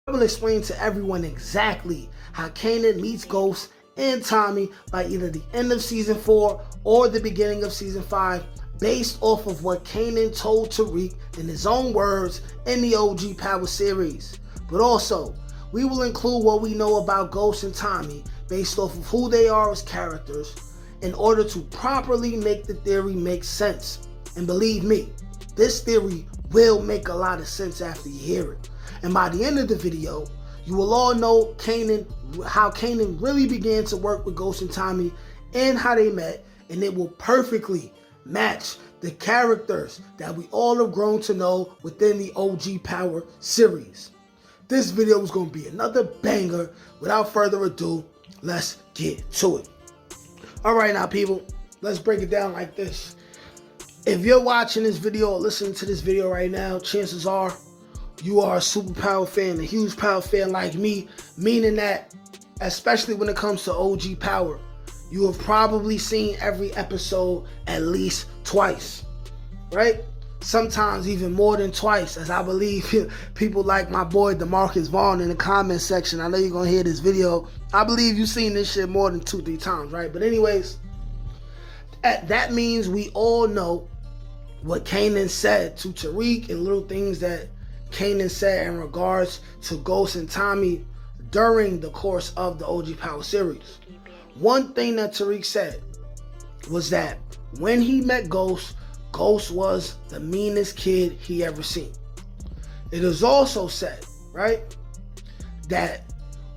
I will explain to everyone exactly how Kanan meets Ghost and Tommy by either the end of season 4 or the beginning of season 5, based off of what Kanan told Tariq in his own words in the OG Power series. But also, we will include what we know about Ghost and Tommy based off of who they are as characters in order to properly make the theory make sense. And believe me, this theory will make a lot of sense after you hear it. And by the end of the video, you will all know how Kanan really began to work with Ghost and Tommy and how they met, and it will perfectly match the characters that we all have grown to know within the OG Power series. This video is going to be another banger. Without further ado, let's get to it. Alright now people, let's break it down like this. If you're watching this video or listening to this video right now, chances are you are a super Power fan, a huge Power fan like me, meaning that, especially when it comes to OG Power, you have probably seen every episode at least twice, right? Sometimes even more than twice, as I believe people like my boy DeMarcus Vaughn in the comment section. I know you're going to hear this video. I believe you've seen this shit more than 2-3 times, right? But anyways, that means we all know what Kanan said to Tariq and little things that Kanan said in regards to Ghost and Tommy during the course of the OG Power series. One thing that Tariq said was that when he met Ghost, Ghost was the meanest kid he ever seen. It is also said, right, that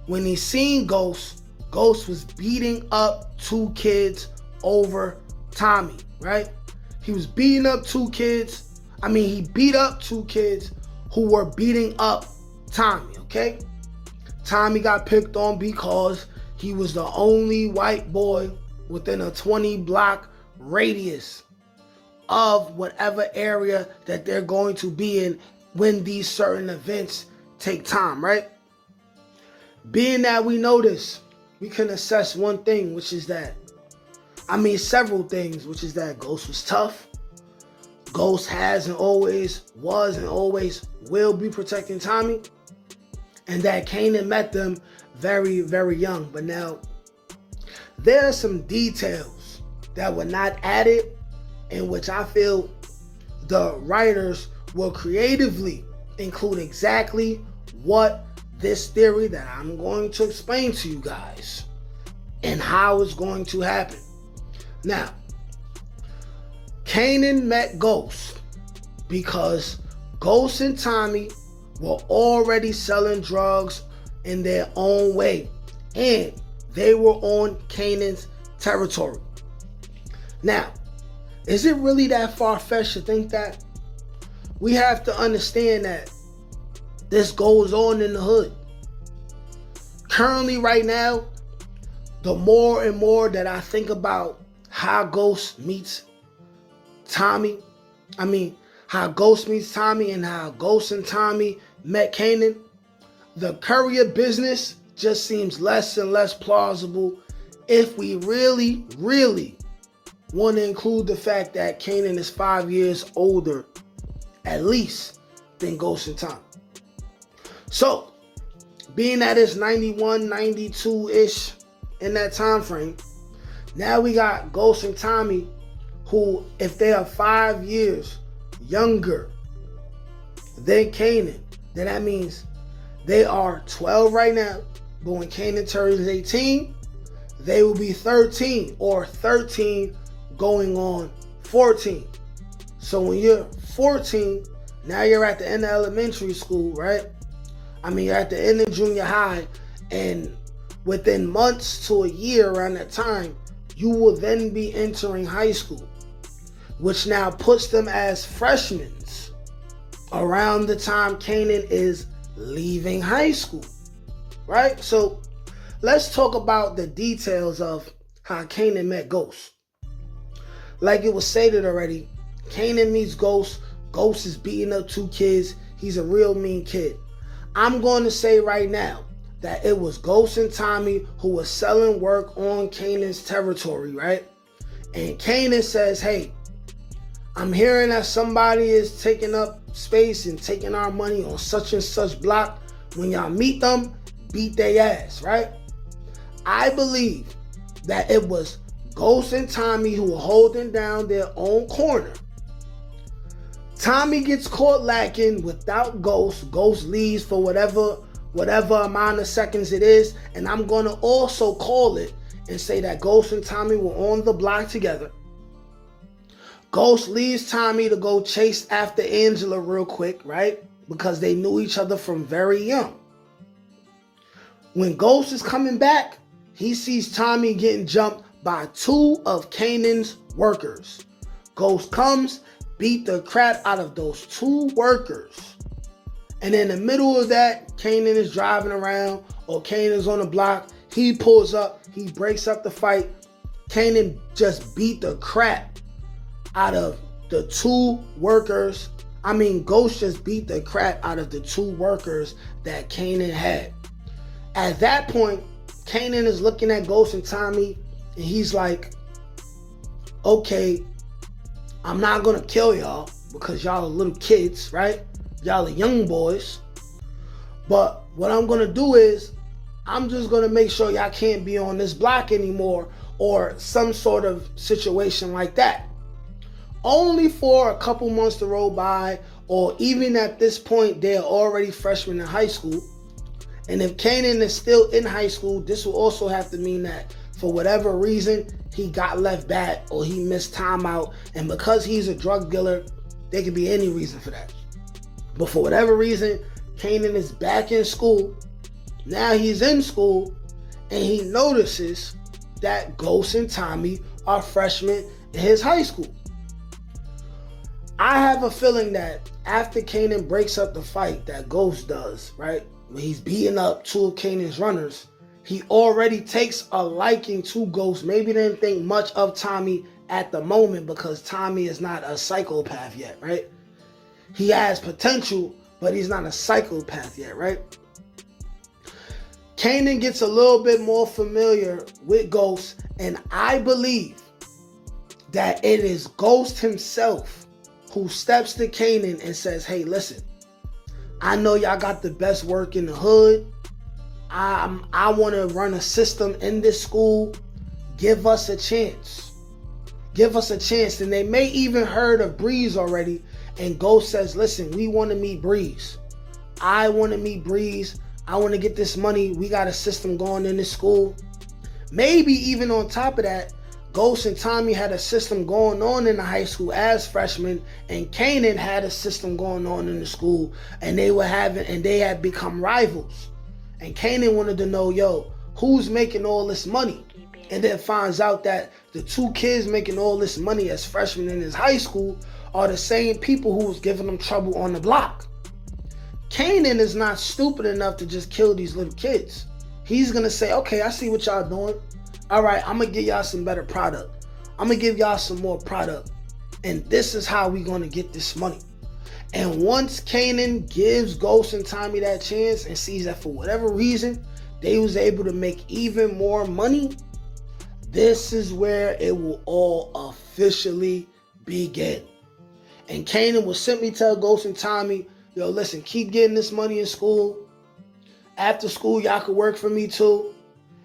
when he seen Ghost, Ghost was beating up 2 kids over Tommy, right? He was beating up 2 kids. He beat up 2 kids who were beating up Tommy, okay? Tommy got picked on because he was the only white boy within a 20-block radius of whatever area that they're going to be in when these certain events take time, right? Being that we know this, we can assess one thing, which is that, several things, which is that Ghost was tough. Ghost has and always was and always will be protecting Tommy. And that Kanan met them very, very young. But now, there are some details that were not added, in which I feel the writers will creatively include exactly what this theory that I'm going to explain to you guys and how it's going to happen. Now, Kanan met Ghost because Ghost and Tommy were already selling drugs in their own way, and they were on Kanan's territory. Now, is it really that far-fetched to think that? We have to understand that this goes on in the hood. Currently, right now, the more and more that I think about how Ghost meets Tommy, how Ghost meets Tommy and how Ghost and Tommy met Kanan, the courier business just seems less and less plausible if we really, really want to include the fact that Kanan is 5 years older, at least, than Ghost and Tommy. So, being that it's 91, 92-ish in that time frame, now we got Ghost and Tommy who, if they are 5 years younger than Kanan, then that means they are 12 right now, but when Kanan turns 18, they will be 13 or 13 going on 14. So when you're 14, now you're at the end of elementary school, right? You're at the end of junior high, and within months to a year around that time, you will then be entering high school, which now puts them as freshmen around the time Kanan is leaving high school, right? So let's talk about the details of how Kanan met Ghost. Like it was stated already, Kanan meets Ghost. Ghost is beating up 2 kids. He's a real mean kid. I'm going to say right now that it was Ghost and Tommy who was selling work on Kanan's territory, right? And Kanan says, hey, I'm hearing that somebody is taking up space and taking our money on such and such block. When y'all meet them, beat their ass, right? I believe that it was Ghost and Tommy who were holding down their own corner. Tommy gets caught lacking without Ghost. Ghost leaves for whatever amount of seconds it is. And I'm going to also call it and say that Ghost and Tommy were on the block together. Ghost leaves Tommy to go chase after Angela real quick, right? Because they knew each other from very young. When Ghost is coming back, he sees Tommy getting jumped by 2 of Kanan's workers. Ghost comes, beat the crap out of those 2 workers. And in the middle of that, Kanan is driving around, or Kanan's on the block. He pulls up, he breaks up the fight. Kanan just beat the crap out of the 2 workers. Ghost just beat the crap out of the 2 workers that Kanan had. At that point, Kanan is looking at Ghost and Tommy, and he's like, okay, I'm not gonna kill y'all because y'all are little kids, right? Y'all are young boys. But what I'm gonna do is, I'm just gonna make sure y'all can't be on this block anymore, or some sort of situation like that. Only for a couple months to roll by, or even at this point, they're already freshmen in high school. And if Kanan is still in high school, this will also have to mean that for whatever reason, he got left back or he missed time out. And because he's a drug dealer, there could be any reason for that. But for whatever reason, Kanan is back in school. Now he's in school and he notices that Ghost and Tommy are freshmen in his high school. I have a feeling that after Kanan breaks up the fight that Ghost does, right? When he's beating up 2 of Kanan's runners, he already takes a liking to Ghost. Maybe didn't think much of Tommy at the moment because Tommy is not a psychopath yet, right? He has potential, but he's not a psychopath yet, right? Kanan gets a little bit more familiar with Ghost, and I believe that it is Ghost himself who steps to Kanan and says, hey, listen, I know y'all got the best work in the hood. I want to run a system in this school. Give us a chance. Give us a chance. And they may even heard of Breeze already. And Ghost says, listen, we want to meet Breeze. I want to meet Breeze. I want to get this money. We got a system going in this school. Maybe even on top of that, Ghost and Tommy had a system going on in the high school as freshmen, and Kanan had a system going on in the school, and they had become rivals. And Kanan wanted to know, yo, who's making all this money? And then finds out that the 2 kids making all this money as freshmen in his high school are the same people who was giving him trouble on the block. Kanan is not stupid enough to just kill these little kids. He's gonna say, okay, I see what y'all doing. All right, I'm gonna give y'all some better product. I'm gonna give y'all some more product. And this is how we gonna get this money. And once Kanan gives Ghost and Tommy that chance and sees that for whatever reason, they was able to make even more money, this is where it will all officially begin. And Kanan will simply tell Ghost and Tommy, yo, listen, keep getting this money in school. After school, y'all could work for me too.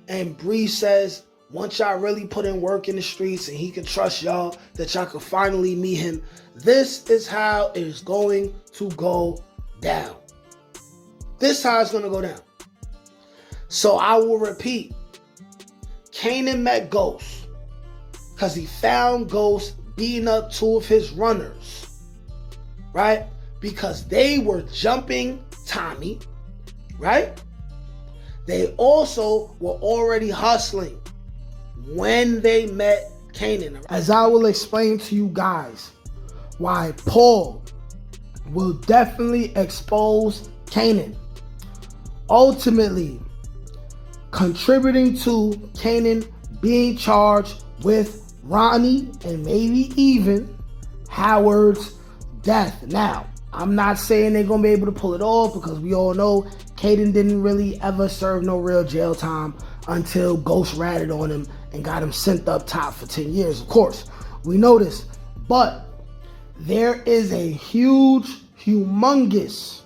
And Breeze says, once y'all really put in work in the streets and he can trust y'all, that y'all can finally meet him. This is how it is going to go down. This is how it's going to go down. So I will repeat. Kanan met Ghost because he found Ghost beating up 2 of his runners, right? Because they were jumping Tommy, right? They also were already hustling when they met Kanan. As I will explain to you guys why Paul will definitely expose Kanan, ultimately contributing to Kanan being charged with Ronnie and maybe even Howard's death. Now, I'm not saying they're going to be able to pull it off because we all know Kanan didn't really ever serve no real jail time until Ghost ratted on him and got him sent up top for 10 years. Of course, we know this. But there is a huge, humongous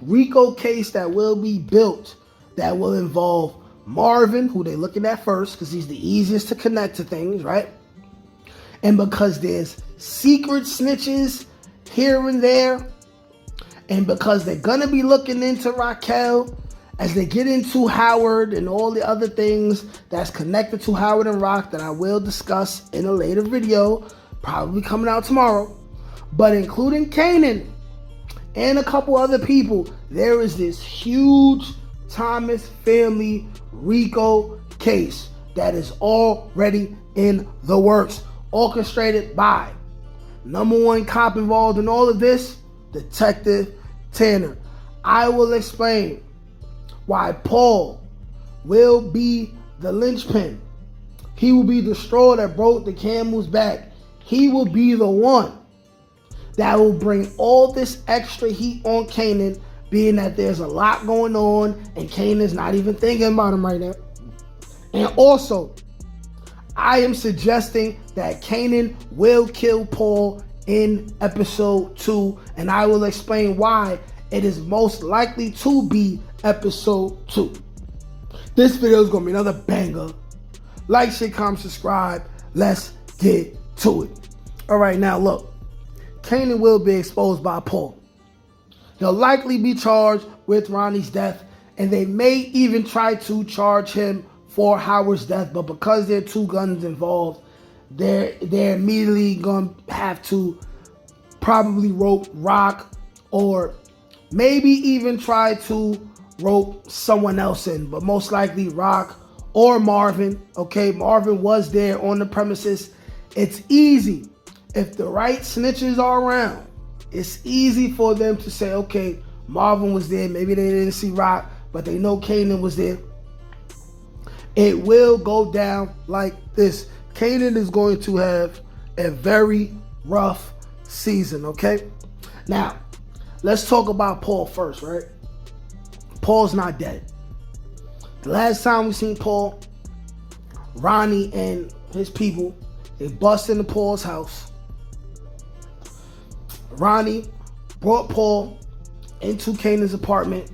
RICO case that will be built that will involve Marvin, who they're looking at first because he's the easiest to connect to things, right? And because there's secret snitches here and there, and because they're going to be looking into Raquel as they get into Howard and all the other things that's connected to Howard and Rock that I will discuss in a later video, probably coming out tomorrow, but including Kanan and a couple other people, there is this huge Thomas family RICO case that is already in the works, orchestrated by number one cop involved in all of this, Detective Tanner. I will explain why Paul will be the linchpin. He will be the straw that broke the camel's back. He will be the one that will bring all this extra heat on Kanan, being that there's a lot going on and Kanan's not even thinking about him right now. And also, I am suggesting that Kanan will kill Paul in episode 2, and I will explain why it is most likely to be episode 2. This video is going to be another banger. Like, share, comment, subscribe. Let's get to it. All right, now look. Kanan will be exposed by Paul. He'll likely be charged with Ronnie's death, and they may even try to charge him for Howard's death, but because there are two guns involved, they're immediately going to have to probably rope Rock, or maybe even try to rope someone else in, but most likely Rock or Marvin. Okay, Marvin was there on the premises. It's easy. If the right snitches are around, it's easy for them to say, okay, Marvin was there. Maybe they didn't see Rock, but they know Kanan was there. It will go down like this. Kanan is going to have a very rough season, okay? Now, let's talk about Paul first, right? Paul's not dead. The last time we seen Paul, Ronnie and his people, they bust into Paul's house. Ronnie brought Paul into Kanan's apartment.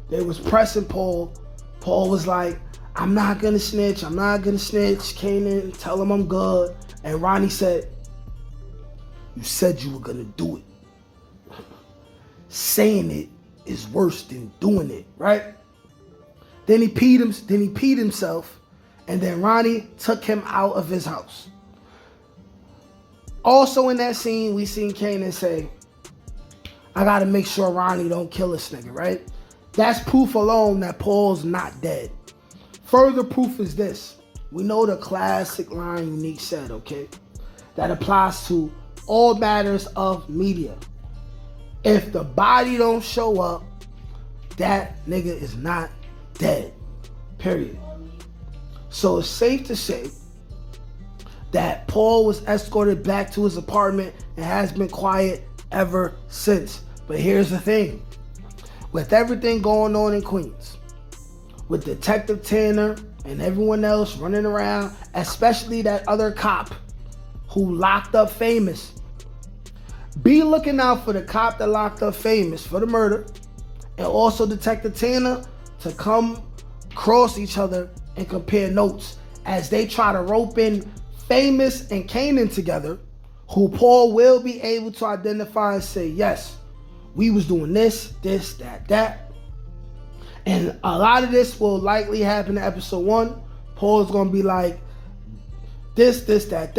They was pressing Paul. Paul was like, I'm not gonna snitch. I'm not gonna snitch. Kanan, tell him I'm good. And Ronnie said, you said you were gonna do it. Saying it is worse than doing it, right? Then he peed himself, and then Ronnie took him out of his house. Also in that scene, we seen Kanan say, I gotta make sure Ronnie don't kill this nigga, right? That's proof alone that Paul's not dead. Further proof is this. We know the classic line Unique said, okay? That applies to all matters of media. If the body don't show up, that nigga is not dead. Period. So it's safe to say that Paul was escorted back to his apartment and has been quiet ever since. But here's the thing. With everything going on in Queens, with Detective Tanner and everyone else running around, especially that other cop who locked up Famous, be looking out for the cop that locked up Famous for the murder, and also Detective Tanner to come cross each other and compare notes as they try to rope in Famous and Kanan together, who Paul will be able to identify and say, yes, we was doing this, that. And a lot of this will likely happen in episode 1. Paul's going to be like, this, that.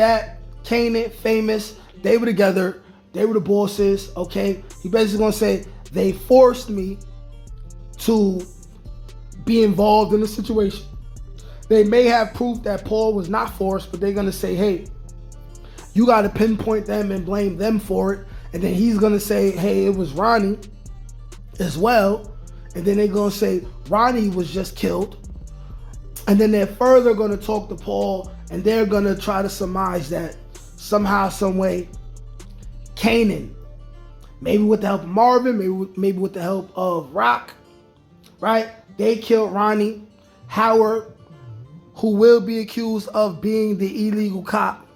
Kanan, Famous, they were together. They were the bosses, okay? He basically going to say, they forced me to be involved in the situation. They may have proof that Paul was not forced, but they're going to say, hey, you got to pinpoint them and blame them for it. And then he's going to say, hey, it was Ronnie as well. And then they're going to say, Ronnie was just killed. And then they're further going to talk to Paul, and they're going to try to surmise that somehow, some way, Kanan, maybe with the help of Marvin, maybe with the help of Rock, right? They killed Ronnie. Howard, who will be accused of being the illegal cop,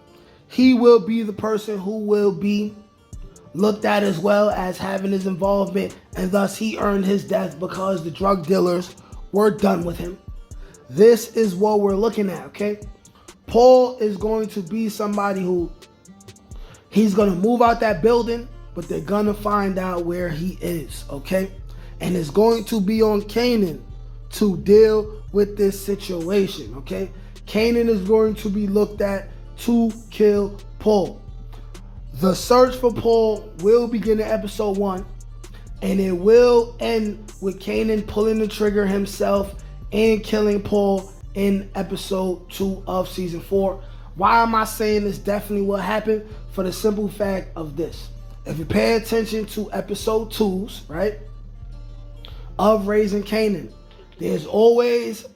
he will be the person who will be looked at as well as having his involvement, and thus he earned his death because the drug dealers were done with him. This is what we're looking at, okay? Paul is going to be somebody who he's going to move out that building, but they're going to find out where he is, okay? And it's going to be on Kanan to deal with this situation, okay? Kanan is going to be looked at to kill Paul. The search for Paul will begin in episode 1, and it will end with Kanan pulling the trigger himself and killing Paul in episode 2 of season 4. Why am I saying this definitely will happen? For the simple fact of this. If you pay attention to episode 2s, right, of Raising Kanan, there's always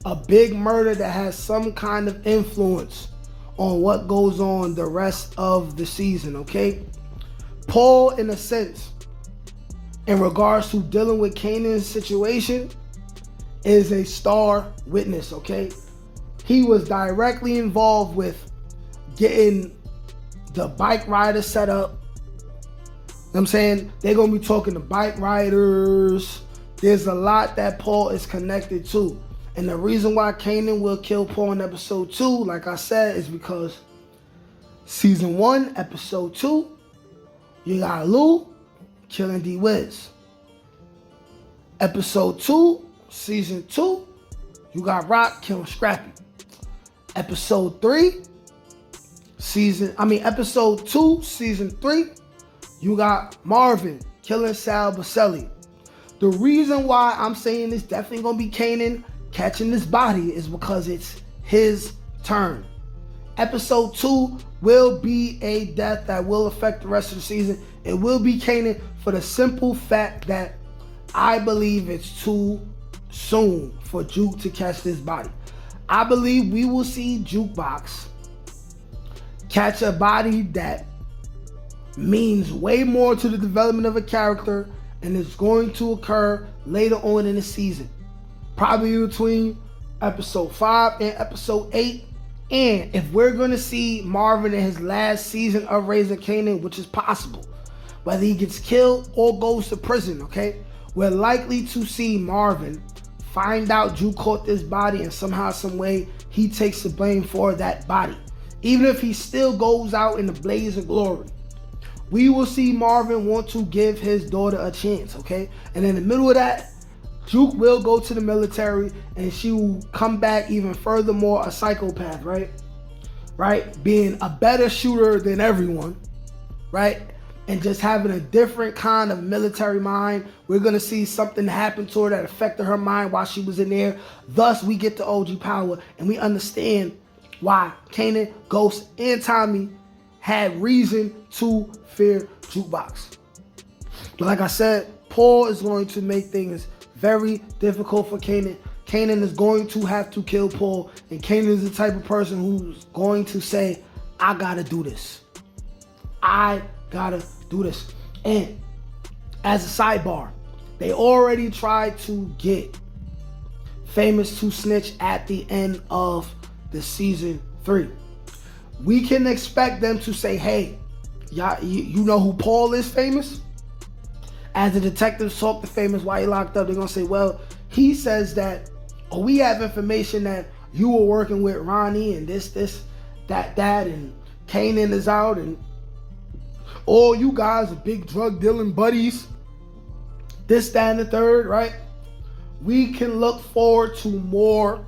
a big murder that has some kind of influence on what goes on the rest of the season, okay? Paul, in a sense, in regards to dealing with Kanan's situation, is a star witness, okay? He was directly involved with getting the bike rider set up. You know what I'm saying? They're going to be talking to bike riders. There's a lot that Paul is connected to. And the reason why Kanan will kill Paul in episode 2, like I said, is because season 1, episode 2, you got Lou killing D-Wiz. Episode 2, season 2, you got Rock killing Scrappy. Episode 2, season 3, you got Marvin killing Sal Baselli. The reason why I'm saying it's definitely gonna be Kanan catching this body is because it's his turn. Episode 2 will be a death that will affect the rest of the season. It will be Kanan for the simple fact that I believe it's too soon for Juke to catch this body. I believe we will see Jukebox catch a body that means way more to the development of a character, and it's going to occur later on in the season. Probably between episode 5 and episode 8. And if we're going to see Marvin in his last season of Raising Kanan, which is possible, whether he gets killed or goes to prison, okay, we're likely to see Marvin find out Juke caught this body, and somehow, some way, he takes the blame for that body. Even if he still goes out in the blaze of glory, we will see Marvin want to give his daughter a chance, okay? And in the middle of that, Juke will go to the military, and she will come back even furthermore a psychopath, right? Right? Being a better shooter than everyone, right? And just having a different kind of military mind. We're going to see something happen to her that affected her mind while she was in there. Thus, we get the OG power, and we understand why Kanan, Ghost, and Tommy had reason to fear Jukebox. But like I said, Paul is going to make things very difficult for Kanan. Kanan is going to have to kill Paul, and Kanan is the type of person who's going to say, I gotta do this. I gotta do this. And as a sidebar, they already tried to get Famous to snitch at the end of the season 3. We can expect them to say, hey, y'all, you know who Paul is, Famous? As the detectives talk to Famous while he locked up, they're going to say, well, he says that, or we have information that you were working with Ronnie and this, that, and Kanan is out, and all you guys are big drug dealing buddies, this, that, and the third, right? We can look forward to more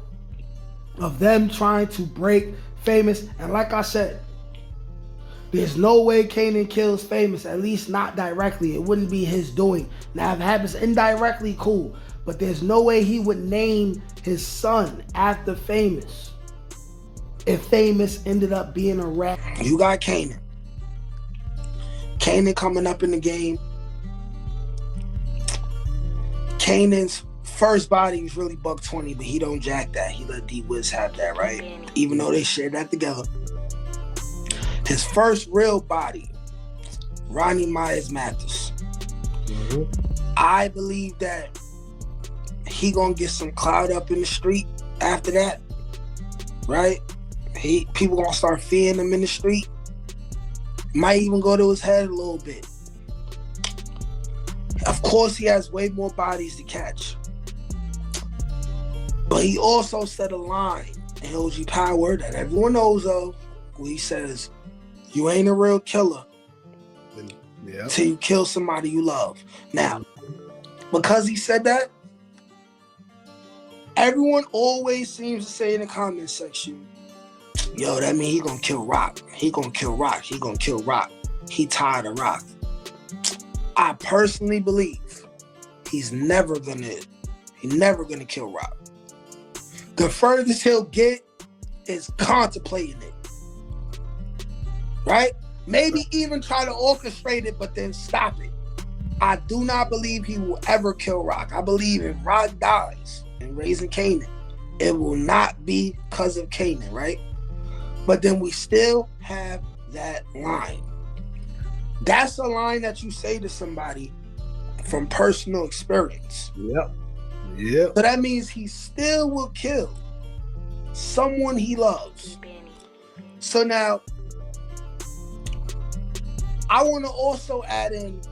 of them trying to break Famous. And like I said, there's no way Kanan kills Famous, at least not directly. It wouldn't be his doing. Now, if it happens indirectly, cool. But there's no way he would name his son after Famous if Famous ended up being a rat. You got Kanan. Kanan coming up in the game. Kanan's first body was really $120, but he don't jack that. He let D-Wiz have that, right? Even though they shared that together. His first real body, Ronnie Myers Mathis. Mm-hmm. I believe that he gonna get some clout up in the street after that, right? People gonna start fearing him in the street, Might even go to his head a little bit. Of course, he has way more bodies to catch. But he also set a line in OG Power that everyone knows of, where he says, you ain't a real killer till you kill somebody you love. Now, because he said that, everyone always seems to say in the comment section, yo, that mean he gonna kill Rock. He gonna kill Rock. He gonna kill Rock. He tired of Rock. I personally believe he's never gonna kill Rock. The furthest he'll get is contemplating it. Right? Maybe even try to orchestrate it, but then stop it. I do not believe he will ever kill Rock. I believe if Rock dies in raising Kanan, it will not be because of Kanan, right? But then we still have that line. That's a line that you say to somebody from personal experience. Yep. So that means he still will kill someone he loves. So now, I want to also add in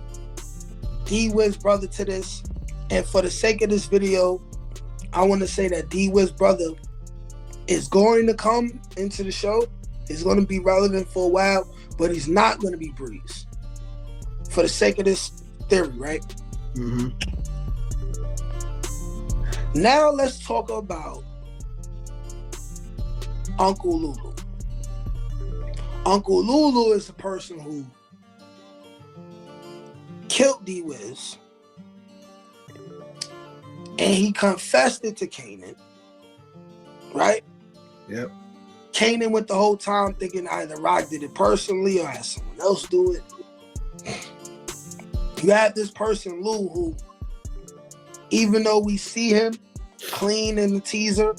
D-Wiz brother to this. And for the sake of this video, I want to say that D-Wiz brother is going to come into the show. He's going to be relevant for a while, but he's not going to be Breeze. For the sake of this theory, right? Mm-hmm. Now let's talk about Uncle Lulu. Uncle Lulu is the person who killed D-Wiz, and he confessed it to Kanan, right? Yep. Kanan went the whole time thinking either Rock did it personally or had someone else do it. You have this person, Lou, who, even though we see him clean in the teaser,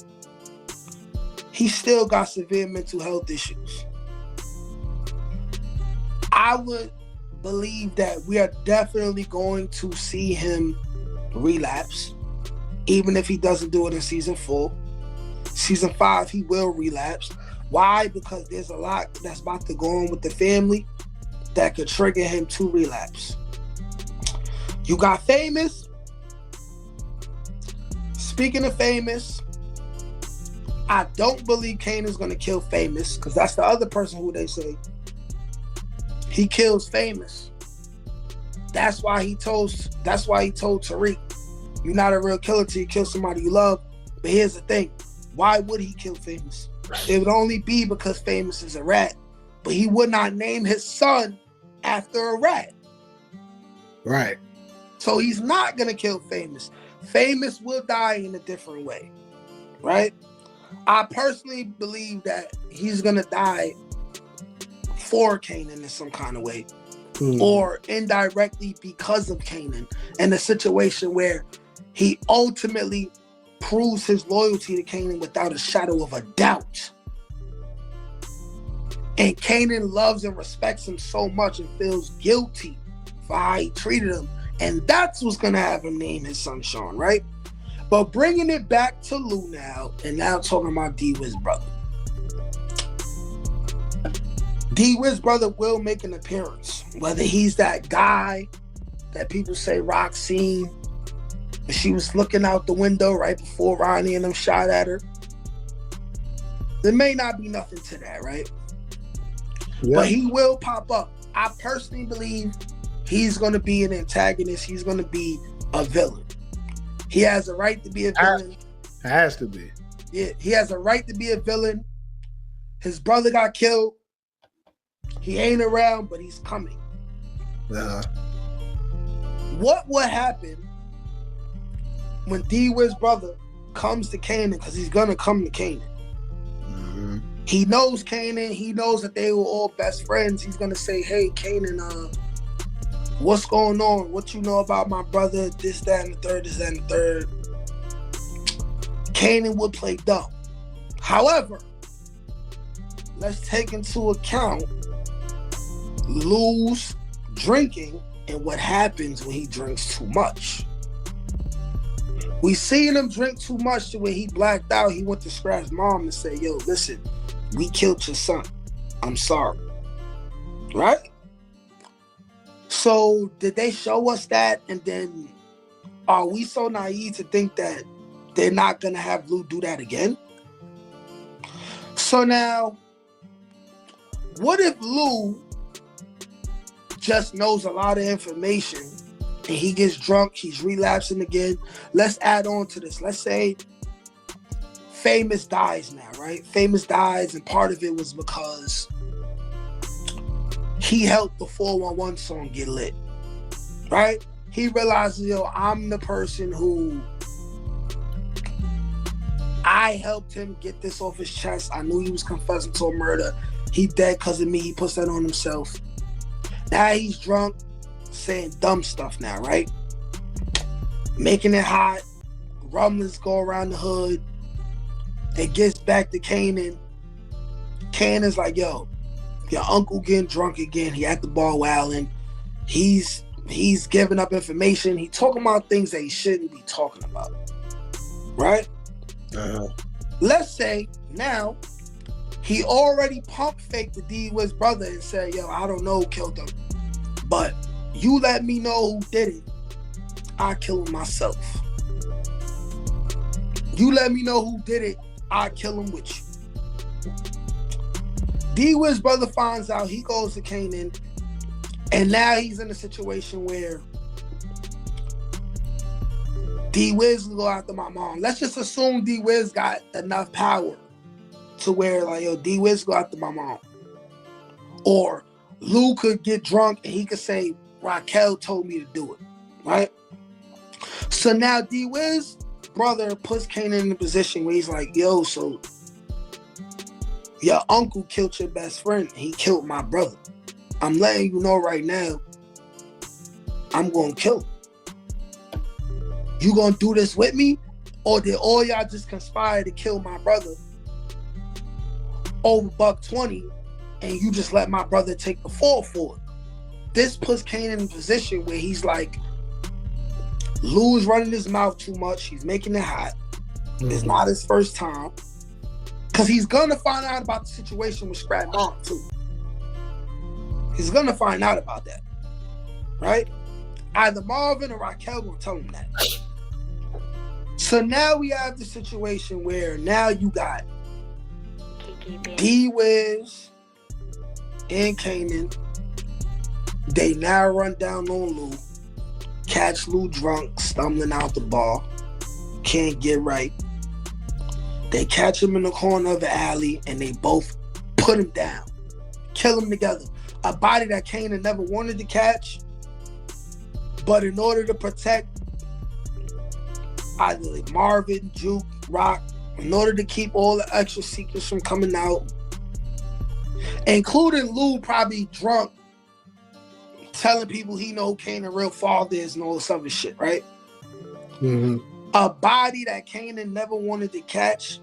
he still got severe mental health issues. I would believe that we are definitely going to see him relapse, even if he doesn't do it in season 4. Season 5, he will relapse. Why? Because there's a lot that's about to go on with the family that could trigger him to relapse. You got Famous. Speaking of Famous, I don't believe Kanan's gonna kill Famous, because that's the other person who they say he kills Famous. That's why he told Tariq, you're not a real killer till you kill somebody you love. But here's the thing, why would he kill Famous? It would only be because Famous is a rat, but he would not name his son after a rat. Right. So he's not gonna kill Famous. Famous will die in a different way, right? I personally believe that he's gonna die for Kanan in some kind of way, or indirectly because of Kanan, in a situation where he ultimately proves his loyalty to Kanan without a shadow of a doubt. And Kanan loves and respects him so much and feels guilty for how he treated him. And that's what's going to have him name his son Sean, right? But bringing it back to Lou now, and now talking about D-Wiz brother. D-Wiz brother will make an appearance. Whether he's that guy that people say Rock seen, and she was looking out the window right before Ronnie and them shot at her. There may not be nothing to that, right? Yep. But he will pop up. I personally believe he's going to be an antagonist. He's going to be a villain. He has a right to be a villain. Has to be. Yeah, he has a right to be a villain. His brother got killed. He ain't around, but he's coming. What would happen when D-Wiz brother comes to Kanan? Because he's going to come to Kanan. Mm-hmm. He knows Kanan. He knows that they were all best friends. He's going to say, hey, Kanan, what's going on? What you know about my brother? This, that, and the third, this, that, and the third. Kanan would play dumb. However, let's take into account Lou's drinking and what happens when he drinks too much. We seen him drink too much to where he blacked out. He went to Scrap's mom and said, yo, listen, we killed your son. I'm sorry. Right? So did they show us that, and then are we so naive to think that they're not gonna have Lou do that again? So now, what if Lou just knows a lot of information and he gets drunk, he's relapsing again? Let's add on to this. Let's say Famous dies now, right? Famous dies, and part of it was because he helped the 411 song get lit, right? He realizes, yo, I'm the person who I helped him get this off his chest. I knew he was confessing to a murder. He dead because of me. He puts that on himself. Now he's drunk, saying dumb stuff now, right? Making it hot. Rumblings go around the hood. It gets back to Kanan. Kanan's like, yo, your uncle getting drunk again. He at the bar wilding. He's giving up information. He talking about things that he shouldn't be talking about, right? Let's say now he already pump faked the D-Wiz brother and said, yo, I don't know who killed him, but you let me know who did it, I kill him myself. You let me know who did it, I kill him with you. D-Wiz brother finds out, he goes to Kanan, and now he's in a situation where D-Wiz will go after my mom. Let's just assume D-Wiz got enough power to where, like, yo, D-Wiz go after my mom. Or Lou could get drunk and he could say, Raquel told me to do it, right? So now D-Wiz brother puts Kanan in a position where he's like, yo, so your uncle killed your best friend and he killed my brother. I'm letting you know right now, I'm gonna kill him. You gonna do this with me? Or did all y'all just conspire to kill my brother over $120 and you just let my brother take the fall for it? This puts Kanan in a position where he's like, Lou's running his mouth too much. He's making it hot. It's not his first time. Because he's gonna find out about the situation with Scrap Mom too. He's gonna find out about that, right? Either Marvin or Raquel gonna tell him that. So now we have the situation where now you got D-Wiz and Kanan. They now run down on Lou, catch Lou drunk, stumbling out the bar, can't get right. They catch him in the corner of the alley and they both put him down, kill him together. A body that Kanan never wanted to catch, but in order to protect either like Marvin, Juke, Rock, in order to keep all the extra secrets from coming out, including Lou probably drunk, telling people he know who Kanan real father is and all this other shit, right? A body that Kanan never wanted to catch,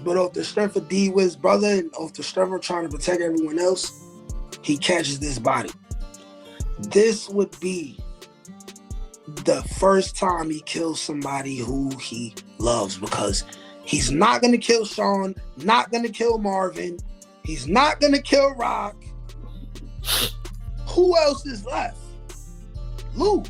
but off the strength of D-Wiz brother and off the strength of trying to protect everyone else, he catches this body. This would be the first time he kills somebody who he loves, because he's not going to kill Sean, not going to kill Marvin, he's not going to kill Rock. Who else is left? Lou.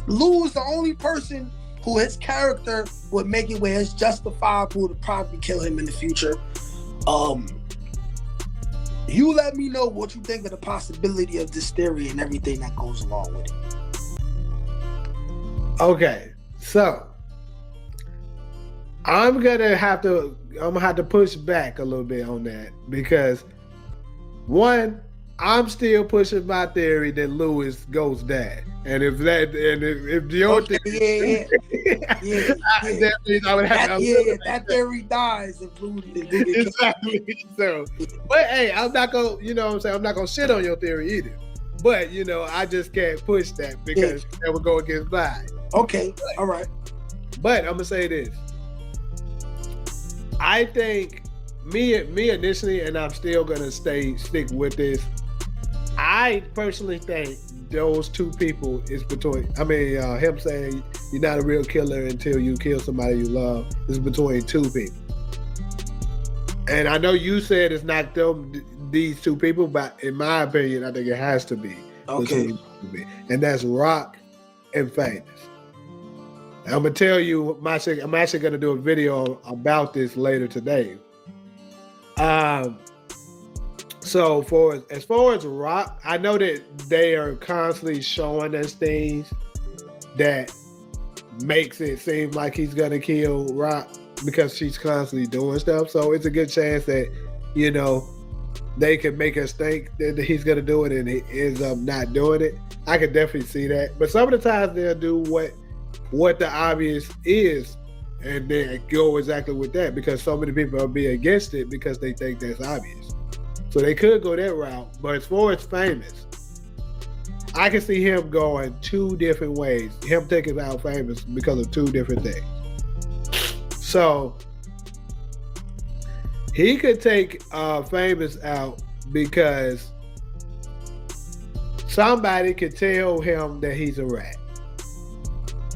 Lou is the only person who his character would make it where it's justifiable to probably kill him in the future. You let me know what you think of the possibility of this theory and everything that goes along with it. Okay, so I'm gonna have to push back a little bit on that, because one, I'm still pushing my theory that Lou is Ghost's dad. And if your theory, I would have that theory dies if Lou exactly. So, but hey, I'm not gonna, you know what I'm saying, I'm not gonna shit on your theory either. But you know, I just can't push that because that would go against mine. Okay, all right. But I'm gonna say this. I think me initially, and I'm still gonna stick with this. I personally think those two people is between, him saying you're not a real killer until you kill somebody you love is between two people. And I know you said it's not them these two people, but in my opinion, I think it has to be Okay. between the two, and that's Rock and Famous. I'm gonna tell you, I'm actually gonna do a video about this later today. So as far as Rock, I know that they are constantly showing us things that makes it seem like he's gonna kill Rock because she's constantly doing stuff. So it's a good chance that, you know, they can make us think that he's gonna do it and he ends up not doing it. I could definitely see that. But some of the times they'll do what the obvious is, and then go exactly with that because so many people will be against it because they think that's obvious. So they could go that route. But as far as Famous, I can see him going two different ways. Him taking out Famous because of two different things. So he could take Famous out because somebody could tell him that he's a rat.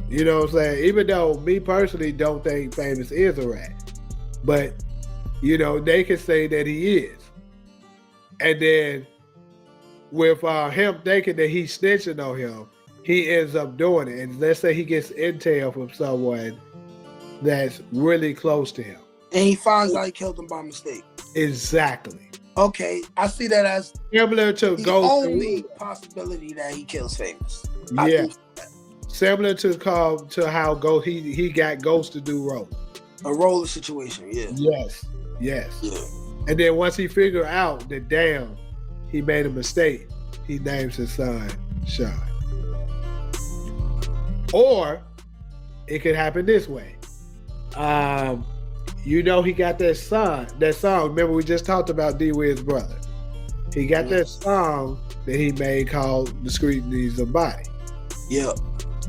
You know what I'm saying? Even though me personally don't think Famous is a rat. But, you know, they could say that he is. And then with him thinking that he's snitching on him, he ends up doing it. And let's say he gets intel from someone that's really close to him. And he finds out he killed him by mistake. Exactly. Okay, I see that as similar to the Ghost. only possibility that he kills Famous. Yeah. Similar to how Ghost he got Ghost to do role. A roller situation, yeah. Yes. Yeah. And then once he figured out that damn, he made a mistake, he names his son Sean. Or it could happen this way. You know, he got that song. Remember, we just talked about D-Wiz brother. He got that song that he made called "Discreet Needs a Body." Yeah.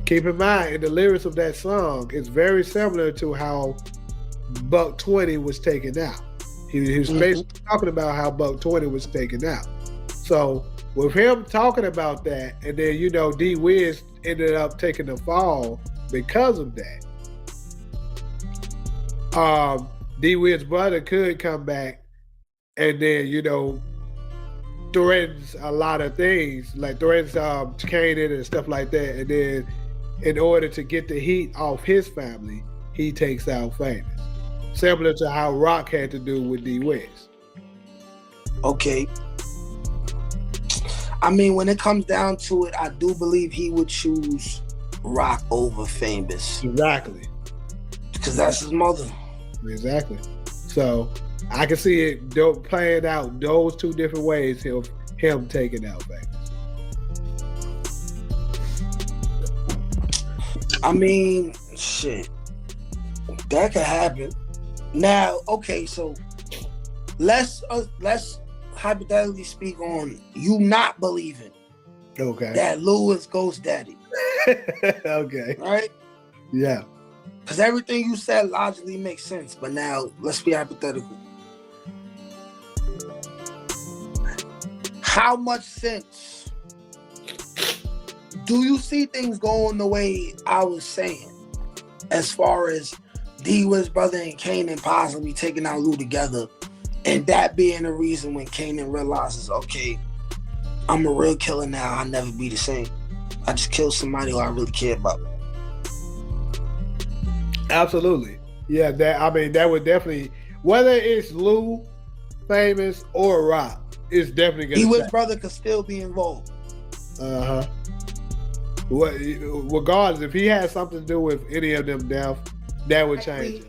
Keep in mind, in the lyrics of that song, it's very similar to how Buck 20 was taken out. He was basically talking about how Buck 20 was taken out. So with him talking about that, and then, you know, D-Wiz ended up taking the fall because of that. D-Wiz brother could come back and then, you know, threatens a lot of things, like threatens Kanan and stuff like that. And then in order to get the heat off his family, he takes out Famous. Similar to how Rock had to do with D-Wiz. Okay. I mean, when it comes down to it, I do believe he would choose Rock over Famous. Exactly. Because that's his mother. Exactly. So I can see it playing out those two different ways, him taking out Famous. I mean, shit. That could happen. Now, okay, so let's hypothetically speak on you not believing that Lou is Ghost Daddy. Okay. Right? Yeah. Because everything you said logically makes sense. But now, let's be hypothetical. How much sense do you see things going the way I was saying? As far as D-Wiz brother and Kanan possibly taking out Lou together, and that being the reason when Kanan realizes, okay, I'm a real killer now, I'll never be the same. I just killed somebody who I really care about. Absolutely. Yeah, that would definitely, whether it's Lou, Famous, or Rock, it's definitely gonna D-Wiz brother could still be involved. Regardless, if he has something to do with any of them death, that would change.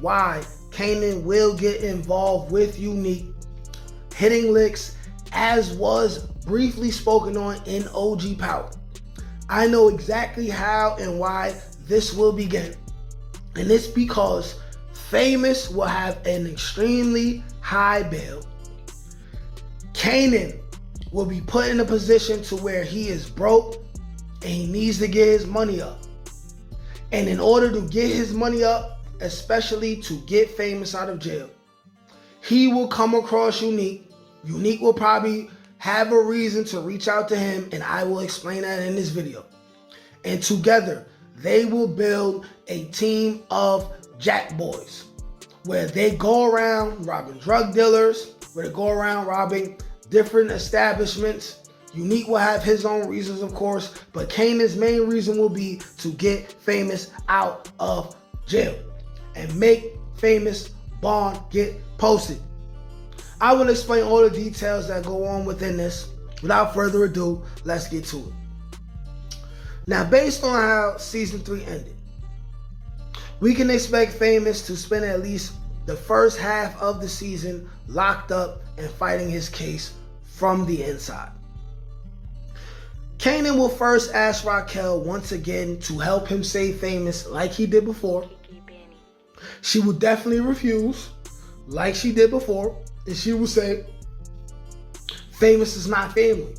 Why Kanan will get involved with Unique, hitting licks, as was briefly spoken on in OG Power. I know exactly how and why this will begin. And it's because Famous will have an extremely high bail. Kanan will be put in a position to where he is broke and he needs to get his money up. And in order to get his money up, especially to get Famous out of jail, he will come across Unique. Unique will probably have a reason to reach out to him, and I will explain that in this video. And together, they will build a team of Jack Boys, where they go around robbing drug dealers, where they go around robbing different establishments. Unique will have his own reasons, of course, but Kanan's main reason will be to get Famous out of jail and make Famous bond get posted. I will explain all the details that go on within this. Without further ado, let's get to it. Now, based on how season 3 ended, we can expect Famous to spend at least the first half of the season locked up and fighting his case from the inside. Kanan will first ask Raquel once again to help him save Famous like he did before. She will definitely refuse like she did before, and she will say Famous is not family.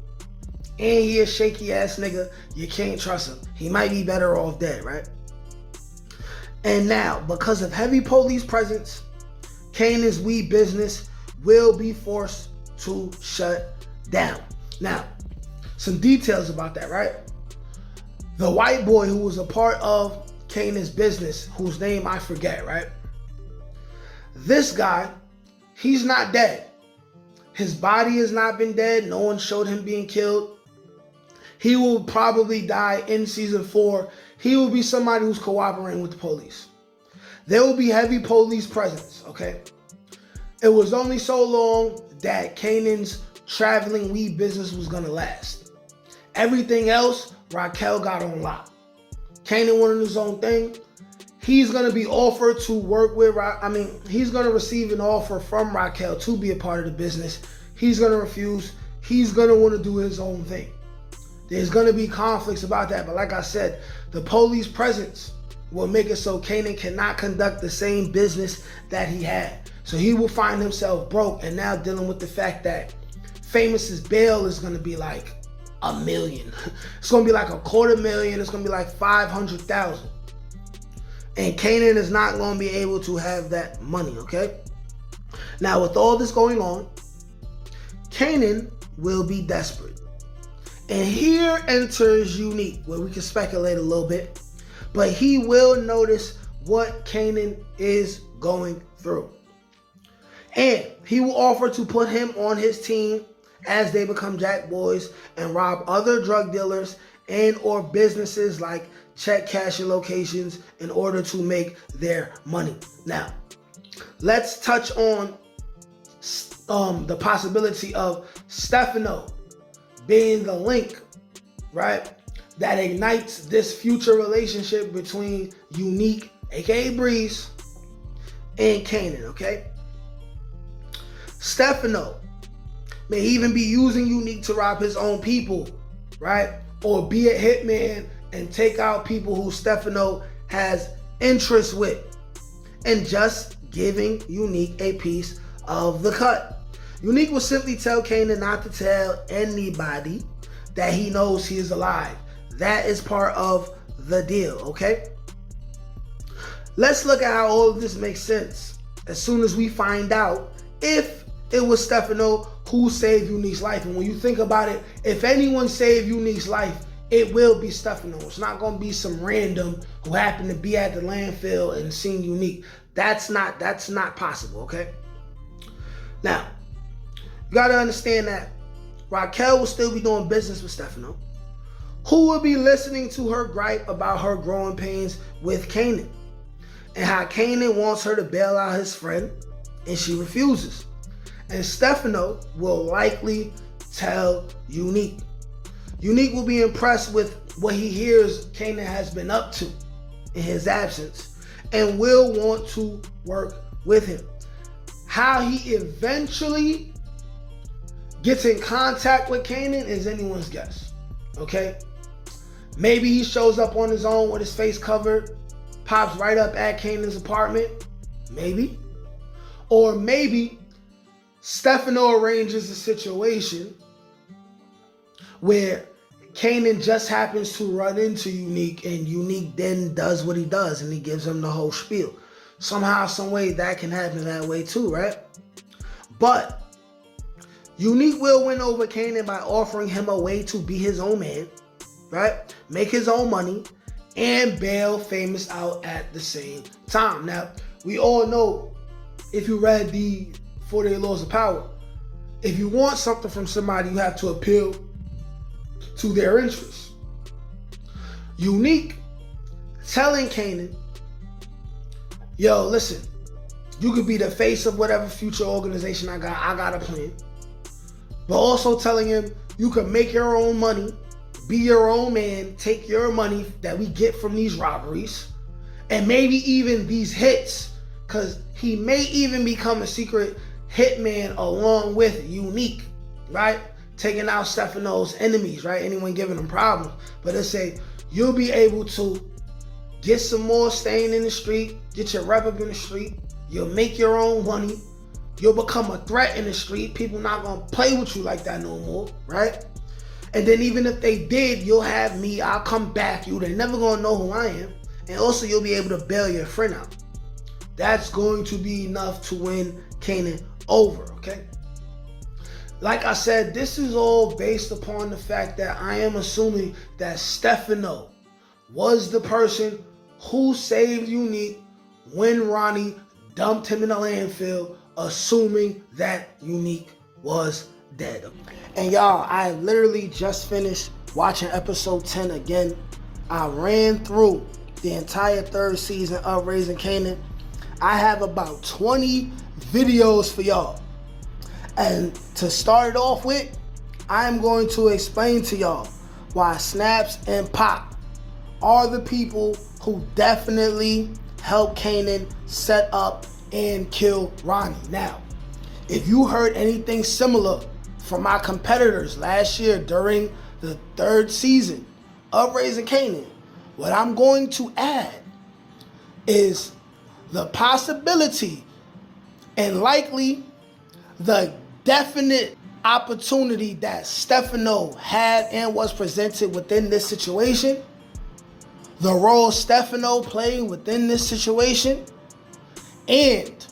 And he a shaky ass nigga. You can't trust him. He might be better off dead, right? And now, because of heavy police presence, Kanan's weed business will be forced to shut down. Now, some details about that, right? The white boy who was a part of Kanan's business, whose name I forget, right? This guy, he's not dead. His body has not been dead. No one showed him being killed. He will probably die in season 4. He will be somebody who's cooperating with the police. There will be heavy police presence, okay? It was only so long that Kanan's traveling weed business was gonna last. Everything else, Raquel got on lock. Kanan wanted his own thing. He's gonna be offered to work with, he's gonna receive an offer from Raquel to be a part of the business. He's gonna refuse. He's gonna wanna do his own thing. There's gonna be conflicts about that, but like I said, the police presence will make it so Kanan cannot conduct the same business that he had. So he will find himself broke and now dealing with the fact that Famous's bail is gonna be like $1 million. It's gonna be like $250,000. It's gonna be like $500,000. And Kanan is not gonna be able to have that money, okay? Now, with all this going on, Kanan will be desperate. And here enters Unique, where we can speculate a little bit. But he will notice what Kanan is going through. And he will offer to put him on his team as they become jack boys and rob other drug dealers and or businesses like check cashing locations in order to make their money. Now, let's touch on the possibility of Stefano being the link, right, that ignites this future relationship between Unique, aka Breeze, and Kanan, okay? Stefano may even be using Unique to rob his own people, right? Or be a hitman and take out people who Stefano has interest with, and just giving Unique a piece of the cut. Unique will simply tell Kanan not to tell anybody that he knows he is alive. That is part of the deal, okay? Let's look at how all of this makes sense as soon as we find out if it was Stefano who saved Unique's life. And when you think about it, if anyone saved Unique's life, it will be Stefano. It's not going to be some random who happened to be at the landfill and seen Unique. That's not possible, okay? Now, you got to understand that Raquel will still be doing business with Stefano, who will be listening to her gripe about her growing pains with Kanan, and how Kanan wants her to bail out his friend, and she refuses. And Stefano will likely tell Unique. Unique will be impressed with what he hears Kanan has been up to in his absence and will want to work with him. How he eventually gets in contact with Kanan is anyone's guess, okay? Maybe he shows up on his own with his face covered, pops right up at Kanan's apartment, maybe. Or maybe Stefano arranges a situation where Kanan just happens to run into Unique, and Unique then does what he does and he gives him the whole spiel. Somehow, some way that can happen that way too, right? But Unique will win over Kanan by offering him a way to be his own man, right? Make his own money and bail Famous out at the same time. Now, we all know, if you read the 48 Laws of Power, If you want something from somebody, you have to appeal to their interests. Unique telling Kanan, yo, listen, you could be the face of whatever future organization I got a plan. But also telling him you can make your own money, be your own man, take your money that we get from these robberies, and maybe even these hits, because he may even become a secret hitman along with Unique, right? Taking out Stefano's enemies, right? Anyone giving him problems. But let's say you'll be able to get some more staying in the street, get your rep up in the street, you'll make your own money, you'll become a threat in the street, people not gonna play with you like that no more, right? And then even if they did, you'll have me, I'll come back you, they're never gonna know who I am. And also you'll be able to bail your friend out. That's going to be enough to win Kanan over, okay? Like I said, this is all based upon the fact that I am assuming that Stefano was the person who saved Unique when Ronnie dumped him in the landfill, assuming that Unique was dead. And y'all, I literally just finished watching episode 10 again. I ran through the entire third season of Raising Kanan. I have about 20 videos for y'all. And to start it off with, I'm going to explain to y'all why Snaps and Pop are the people who definitely helped Kanan set up and kill Ronnie. Now, if you heard anything similar from my competitors last year during the third season of Raising Kanan, what I'm going to add is the possibility and likely the definite opportunity that Stefano had and was presented within this situation, the role Stefano played within this situation, and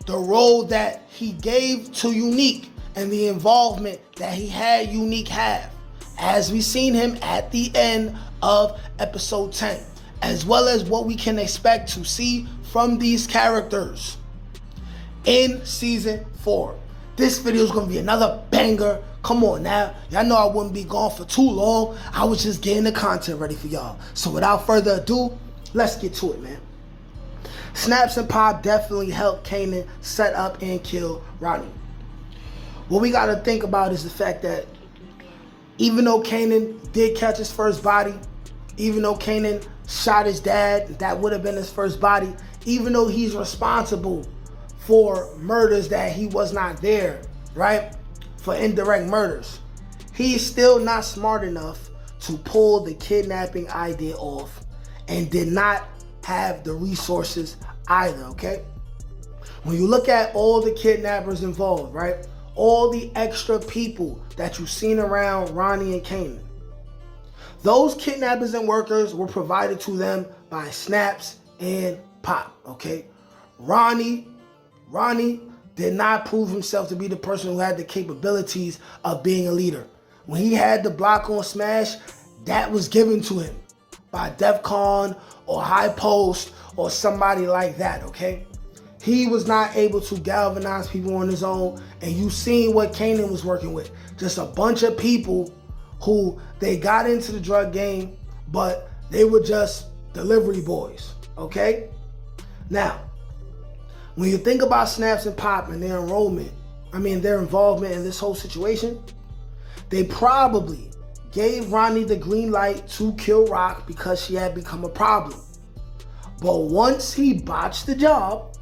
the role that he gave to Unique and the involvement that he had Unique have, as we seen him at the end of episode 10, as well as what we can expect to see from these characters in season 4. This video is going to be another banger. Come on now. Y'all know I wouldn't be gone for too long. I was just getting the content ready for y'all. So without further ado, let's get to it, man. Snaps and Pop definitely helped Kanan set up and kill Ronnie. What we got to think about is the fact that even though Kanan did catch his first body, even though Kanan shot his dad, that would have been his first body, even though he's responsible for murders that he was not there, right? For indirect murders, he's still not smart enough to pull the kidnapping idea off and did not have the resources either, okay? When you look at all the kidnappers involved, right? All the extra people that you've seen around Ronnie and Kanan, those kidnappers and workers were provided to them by Snaps and Pop, okay? Ronnie did not prove himself to be the person who had the capabilities of being a leader. When he had the block on Smash, that was given to him by DEFCON or High Post or somebody like that, okay? He was not able to galvanize people on his own, and you seen what Kanan was working with. Just a bunch of people who they got into the drug game, but they were just delivery boys, okay? Now, when you think about Snaps and Pop and their their involvement in this whole situation, they probably gave Ronnie the green light to kill Rock because she had become a problem. But once he botched the job,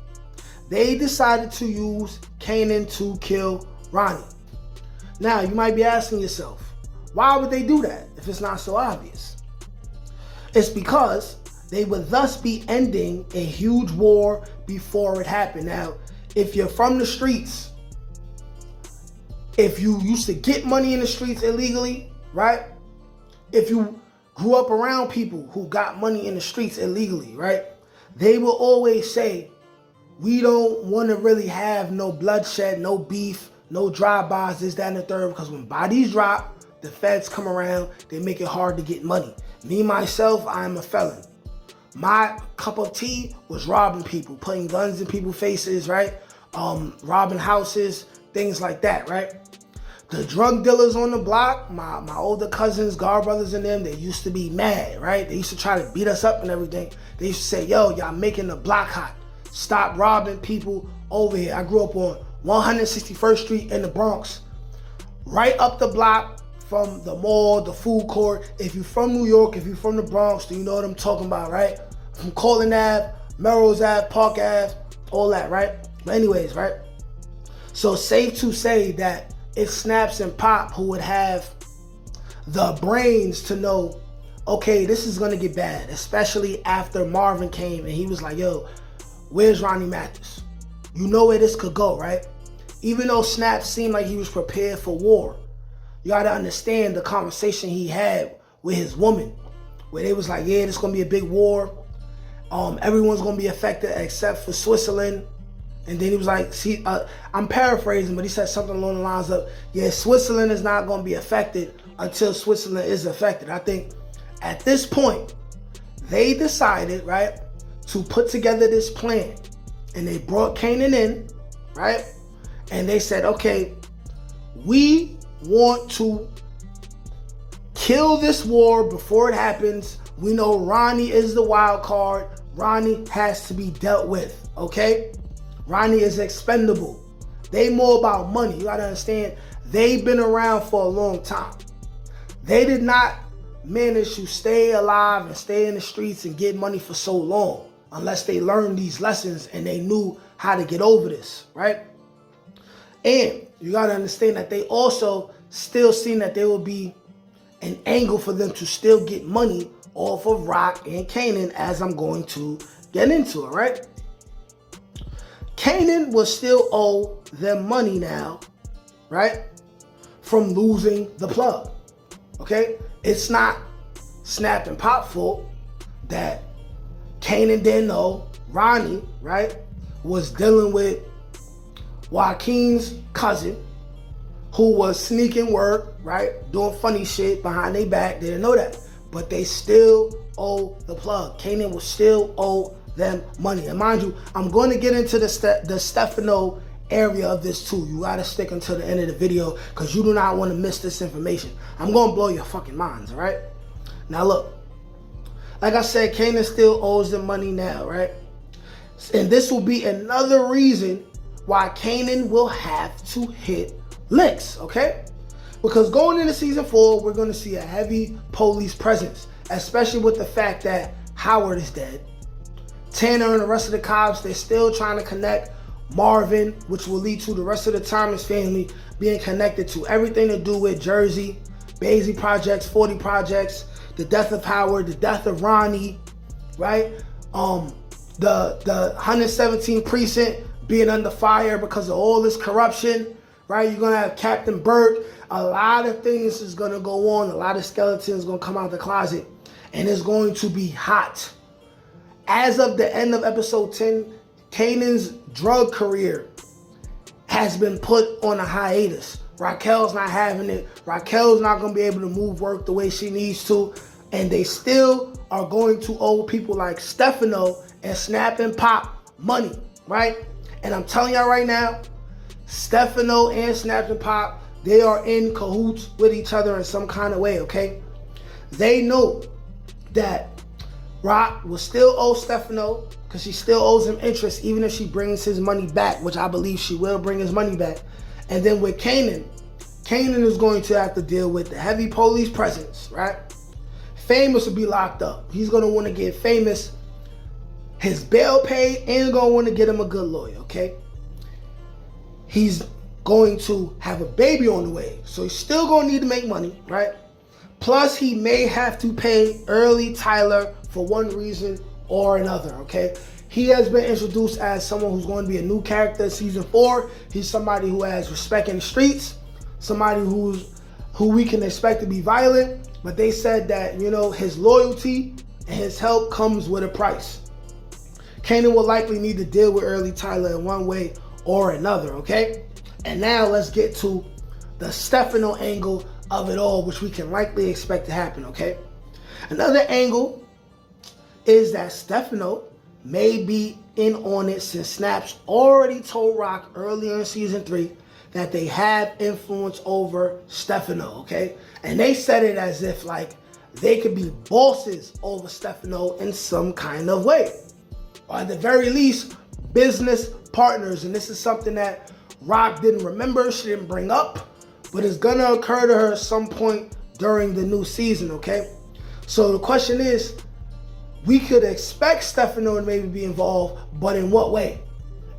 they decided to use Kanan to kill Ronnie. Now, you might be asking yourself, why would they do that if it's not so obvious? It's because they would thus be ending a huge war before it happened. Now, if you're from the streets, if you used to get money in the streets illegally, right? If you grew up around people who got money in the streets illegally, right? They will always say, we don't want to really have no bloodshed, no beef, no drive-bys, this, that, and the third, because when bodies drop, the feds come around, they make it hard to get money. Me, myself, I am a felon. My cup of tea was robbing people, putting guns in people's faces, right? Robbing houses, things like that, right? The drug dealers on the block, my older cousins, guard brothers and them, they used to be mad, right? They used to try to beat us up and everything. They used to say, yo, y'all making the block hot. Stop robbing people over here. I grew up on 161st Street in the Bronx, right up the block from the mall, the food court. If you're from New York, if you're from the Bronx, then you know what I'm talking about, right? From Colin Ave, Melrose Ave, Park Ave, all that, right? But anyways, right? So safe to say that it's Snaps and Pop who would have the brains to know, okay, this is gonna get bad, especially after Marvin came and he was like, yo, where's Ronnie Mathis? You know where this could go, right? Even though Snaps seemed like he was prepared for war, you gotta understand the conversation he had with his woman, where they was like, yeah, this gonna be a big war. Everyone's gonna be affected except for Switzerland. And then he was like, see, I'm paraphrasing, but he said something along the lines of, yeah, Switzerland is not gonna be affected until Switzerland is affected. I think at this point, they decided, right, to put together this plan. And they brought Kanan in, right? And they said, okay, we want to kill this war before it happens. We know Ronnie is the wild card. Ronnie has to be dealt with, okay? Ronnie is expendable. They more about money. You gotta understand, they've been around for a long time. They did not manage to stay alive and stay in the streets and get money for so long unless they learned these lessons and they knew how to get over this, right? And you gotta understand that they also still seen that there will be an angle for them to still get money off of Rock and Kanan, as I'm going to get into it, right? Kanan will still owe them money now, right? From losing the plug, okay? It's not Snap and Pop fault that Kanan didn't know Ronnie, right, was dealing with Joaquin's cousin, who was sneaking work, right, doing funny shit behind their back. They didn't know that, but they still owe the plug. Kanan will still owe them money. And mind you, I'm going to get into the Stefano area of this too. You got to stick until the end of the video because you do not want to miss this information. I'm going to blow your fucking minds, all right? Now look, like I said, Kanan still owes them money now, right? And this will be another reason why Kanan will have to hit licks, okay? Because going into season 4, we're going to see a heavy police presence, especially with the fact that Howard is dead. Tanner and the rest of the cops, they're still trying to connect Marvin, which will lead to the rest of the Thomas family being connected to everything to do with Jersey, Basie projects, 40 projects, the death of Howard, the death of Ronnie, right? The 117 precinct being under fire because of all this corruption, right? You're gonna have Captain Burke. A lot of things is gonna go on. A lot of skeletons gonna come out of the closet, and it's going to be hot. As of the end of episode 10, Kanan's drug career has been put on a hiatus. Raquel's not having it. Raquel's not going to be able to move work the way she needs to. And they still are going to owe people like Stefano and Snap and Pop money, right? And I'm telling y'all right now, Stefano and Snap and Pop, they are in cahoots with each other in some kind of way, okay? They know that Rock will still owe Stefano because she still owes him interest even if she brings his money back, which I believe she will bring his money back. And then with Kanan, Kanan is going to have to deal with the heavy police presence, right? Famous will be locked up. He's going to want to get Famous his bail paid and going to want to get him a good lawyer, okay? He's going to have a baby on the way, so he's still going to need to make money, right? Plus, he may have to pay Early Tyler for one reason or another, okay? He has been introduced as someone who's going to be a new character in season 4. He's somebody who has respect in the streets, somebody who we can expect to be violent, but they said that, you know, his loyalty and his help comes with a price. Kanan will likely need to deal with Early Tyler in one way or another, okay? And now let's get to the Stefano angle of it all, which we can likely expect to happen, okay? Another angle is that Stefano may be in on it since Snaps already told Rock earlier in season 3 that they have influence over Stefano, okay? And they said it as if like they could be bosses over Stefano in some kind of way. Or at the very least, business partners. And this is something that Rock didn't remember, she didn't bring up, but it's gonna occur to her at some point during the new season, okay? So the question is, we could expect Stefano to maybe be involved, but in what way?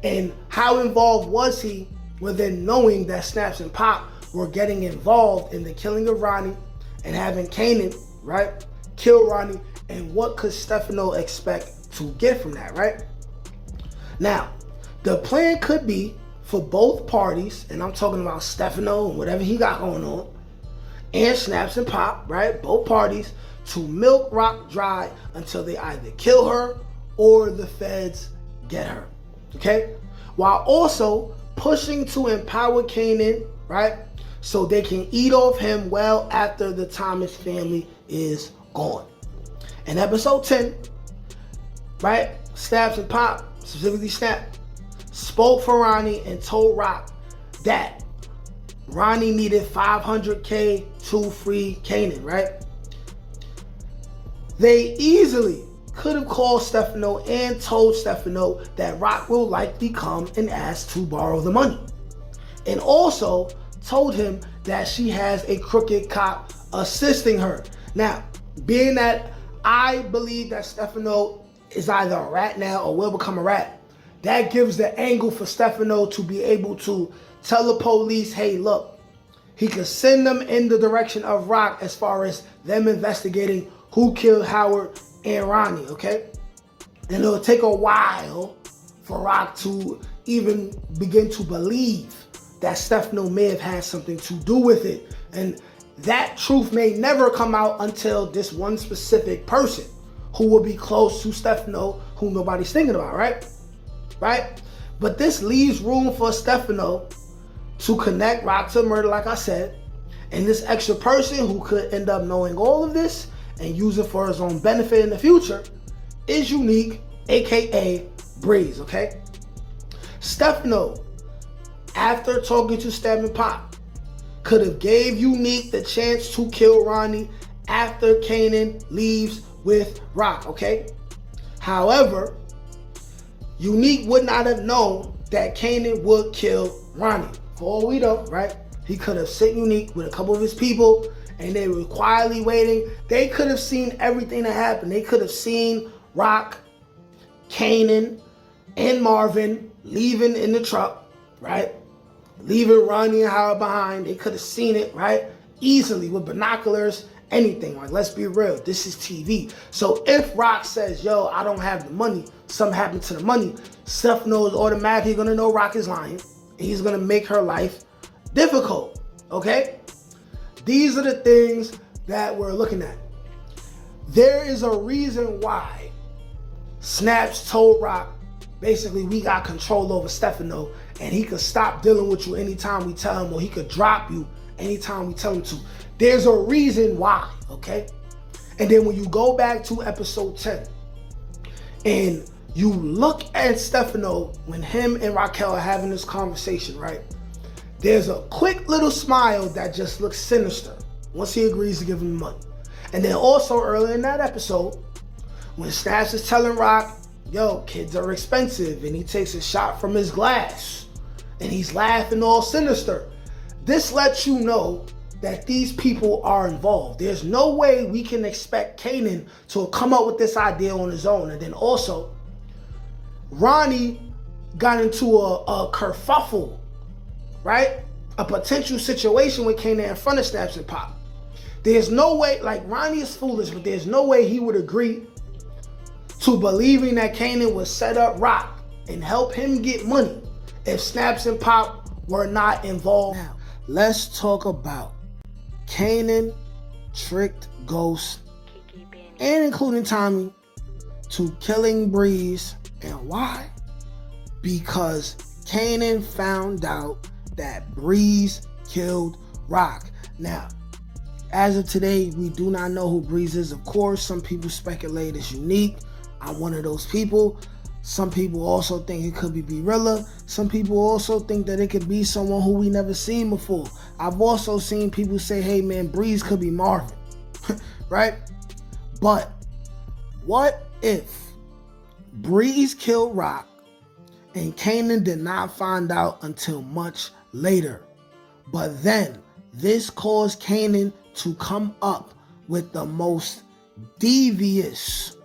And how involved was he within knowing that Snaps and Pop were getting involved in the killing of Ronnie and having Kanan, right, kill Ronnie? And what could Stefano expect to get from that, right? Now, the plan could be for both parties, and I'm talking about Stefano and whatever he got going on, and Snaps and Pop, right, both parties, to milk Rock dry until they either kill her or the feds get her, okay? While also pushing to empower Kanan, right, so they can eat off him well after the Thomas family is gone. In episode 10, right, Snaps and Pop, specifically Snap, spoke for Ronnie and told Rock that Ronnie needed $500K to free Kanan, right? They easily could have called Stefano and told Stefano that Rock will likely come and ask to borrow the money. And also told him that she has a crooked cop assisting her. Now, being that I believe that Stefano is either a rat now or will become a rat, that gives the angle for Stefano to be able to tell the police, hey, look, he could send them in the direction of Rock as far as them investigating who killed Howard and Ronnie, okay? And it'll take a while for Rock to even begin to believe that Stefano may have had something to do with it. And that truth may never come out until this one specific person who will be close to Stefano, who nobody's thinking about, right? Right? But this leaves room for Stefano to connect Rock to murder, like I said. And this extra person who could end up knowing all of this and use it for his own benefit in the future is Unique, aka Breeze, okay? Stefano, after talking to Stab and Pop, could have gave Unique the chance to kill Ronnie after Kanan leaves with Rock, okay? However, Unique would not have known that Kanan would kill Ronnie. For all we know, right? He could have sent Unique with a couple of his people and they were quietly waiting. They could have seen everything that happened. They could have seen Rock, Kanan, and Marvin leaving in the truck, right? Leaving Ronnie and Howard behind. They could have seen it, right? Easily with binoculars, anything. Like, let's be real, this is TV. So if Rock says, yo, I don't have the money, something happened to the money, Stefano is automatically gonna know Rock is lying. And he's gonna make her life difficult, okay? These are the things that we're looking at. There is a reason why Snaps told Rock, basically, we got control over Stefano and he could stop dealing with you anytime we tell him, or he could drop you anytime we tell him to. There's a reason why, okay? And then when you go back to episode 10 and you look at Stefano when him and Raquel are having this conversation, right? There's a quick little smile that just looks sinister once he agrees to give him money. And then also earlier in that episode, when Snaps is telling Rock, yo, kids are expensive, and he takes a shot from his glass and he's laughing all sinister. This lets you know that these people are involved. There's no way we can expect Kanan to come up with this idea on his own. And then also, Ronnie got into a kerfuffle, right? A potential situation with Kanan in front of Snaps and Pop. There's no way, like, Ronnie is foolish, but there's no way he would agree to believing that Kanan would set up Rock and help him get money if Snaps and Pop were not involved. Now, let's talk about Kanan tricked Ghost, and including Tommy, to killing Breeze. And why? Because Kanan found out that Breeze killed Rock. Now, as of today, we do not know who Breeze is. Of course, some people speculate it's Unique. I'm one of those people. Some people also think it could be Brilla. Some people also think that it could be someone who we never seen before. I've also seen people say, hey man, Breeze could be Marvin, right? But what if Breeze killed Rock and Kanan did not find out until much later? But then this caused Kanan to come up with the most devious,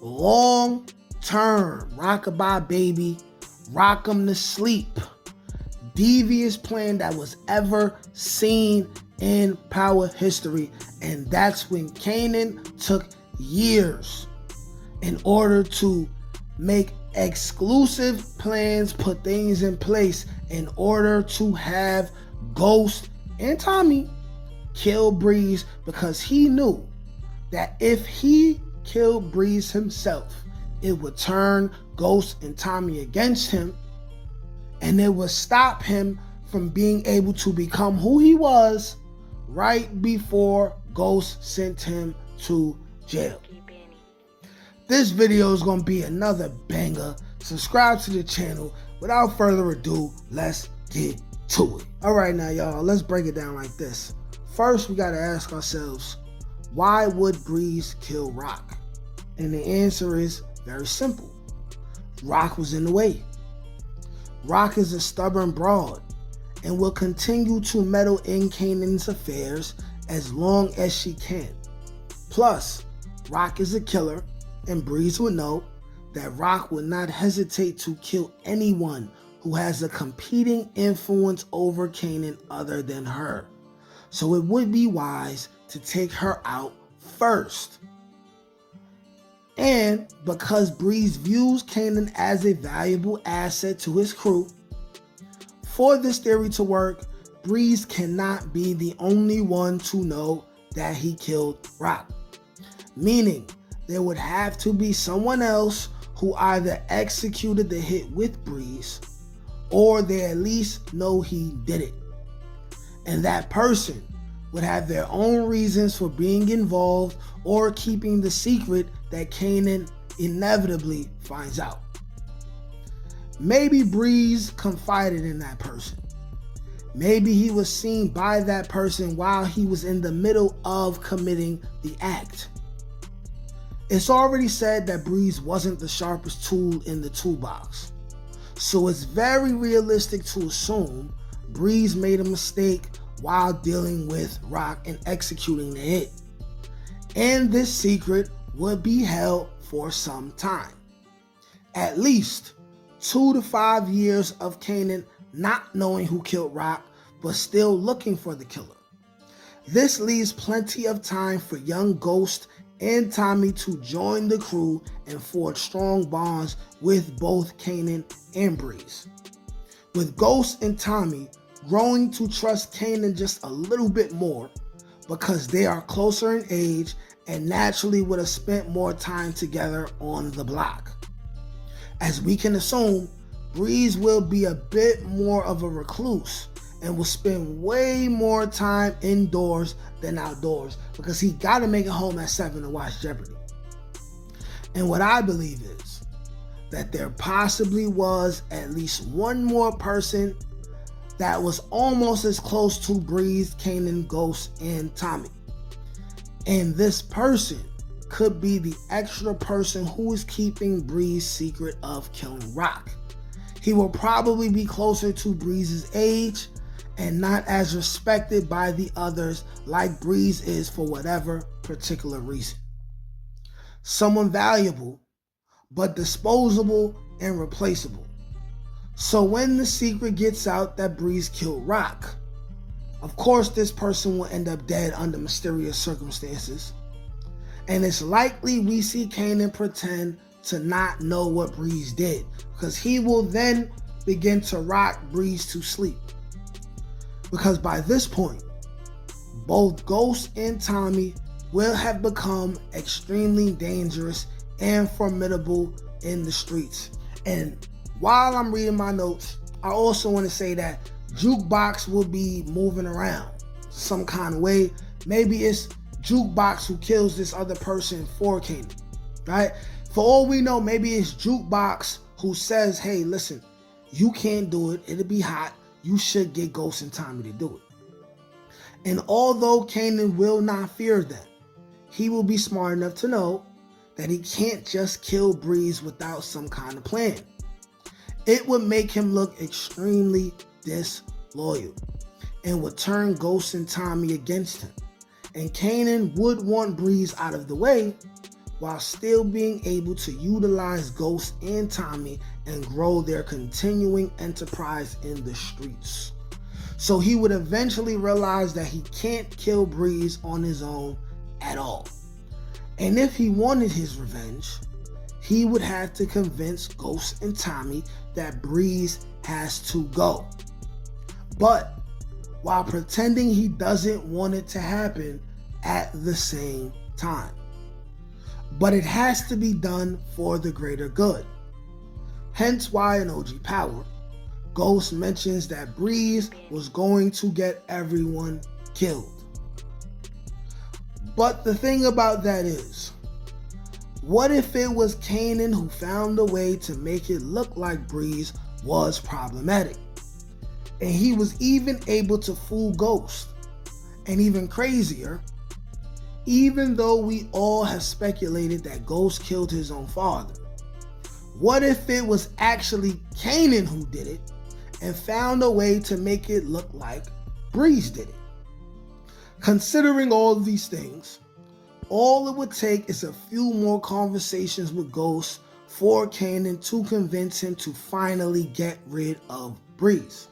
long-term, rockabye baby, rock 'em to sleep, devious plan that was ever seen in Power history. And that's when Kanan took years in order to make exclusive plans, put things in place in order to have Ghost and Tommy kill Breeze, because he knew that if he killed Breeze himself, it would turn Ghost and Tommy against him, and it would stop him from being able to become who he was right before Ghost sent him to jail. This video is going to be another banger. Subscribe to the channel. Without further ado, let's get to it. All right, now y'all, let's break it down like this. First, we got to ask ourselves, why would Breeze kill Rock? And the answer is very simple. Rock was in the way. Rock is a stubborn broad and will continue to meddle in Kanan's affairs as long as she can. Plus, Rock is a killer, and Breeze would know that Rock would not hesitate to kill anyone who has a competing influence over Kanan other than her. So it would be wise to take her out first. And because Breeze views Kanan as a valuable asset to his crew, for this theory to work, Breeze cannot be the only one to know that he killed Rock. Meaning, there would have to be someone else who either executed the hit with Breeze, or they at least know he did it. And that person would have their own reasons for being involved or keeping the secret that Kanan inevitably finds out. Maybe Breeze confided in that person. Maybe he was seen by that person while he was in the middle of committing the act. It's already said that Breeze wasn't the sharpest tool in the toolbox. So it's very realistic to assume Breeze made a mistake while dealing with Rock and executing the hit. And this secret would be held for some time. At least 2 to 5 years of Kanan not knowing who killed Rock, but still looking for the killer. This leaves plenty of time for young Ghost and Tommy to join the crew and forge strong bonds with both Kanan and Breeze. With Ghost and Tommy growing to trust Kanan just a little bit more because they are closer in age and naturally would have spent more time together on the block. As we can assume, Breeze will be a bit more of a recluse and will spend way more time indoors than outdoors because he got to make it home at 7 to watch Jeopardy. And what I believe is that there possibly was at least one more person that was almost as close to Breeze, Kanan, Ghost, and Tommy. And this person could be the extra person who is keeping Breeze's secret of killing Rock. He will probably be closer to Breeze's age and not as respected by the others like Breeze is for whatever particular reason. Someone valuable, but disposable and replaceable. So when the secret gets out that Breeze killed Rock, of course this person will end up dead under mysterious circumstances. And it's likely we see Kanan pretend to not know what Breeze did, because he will then begin to rock Breeze to sleep. Because by this point, both Ghost and Tommy will have become extremely dangerous and formidable in the streets. And while I'm reading my notes, I also want to say that Jukebox will be moving around some kind of way. Maybe it's Jukebox who kills this other person for Kanan, right? For all we know, maybe it's Jukebox who says, hey, listen, you can't do it. It'll be hot. You should get Ghost and Tommy to do it. And although Kanan will not fear them, he will be smart enough to know that he can't just kill Breeze without some kind of plan. It would make him look extremely disloyal and would turn Ghost and Tommy against him. And Kanan would want Breeze out of the way while still being able to utilize Ghost and Tommy and grow their continuing enterprise in the streets. So he would eventually realize that he can't kill Breeze on his own at all. And if he wanted his revenge, he would have to convince Ghost and Tommy that Breeze has to go. But while pretending he doesn't want it to happen at the same time. But it has to be done for the greater good. Hence why in OG Power, Ghost mentions that Breeze was going to get everyone killed. But the thing about that is, what if it was Kanan who found a way to make it look like Breeze was problematic? And he was even able to fool Ghost. And even crazier, even though we all have speculated that Ghost killed his own father, what if it was actually Kanan who did it and found a way to make it look like Breeze did it? Considering all of these things, all it would take is a few more conversations with Ghost for Kanan to convince him to finally get rid of Breeze.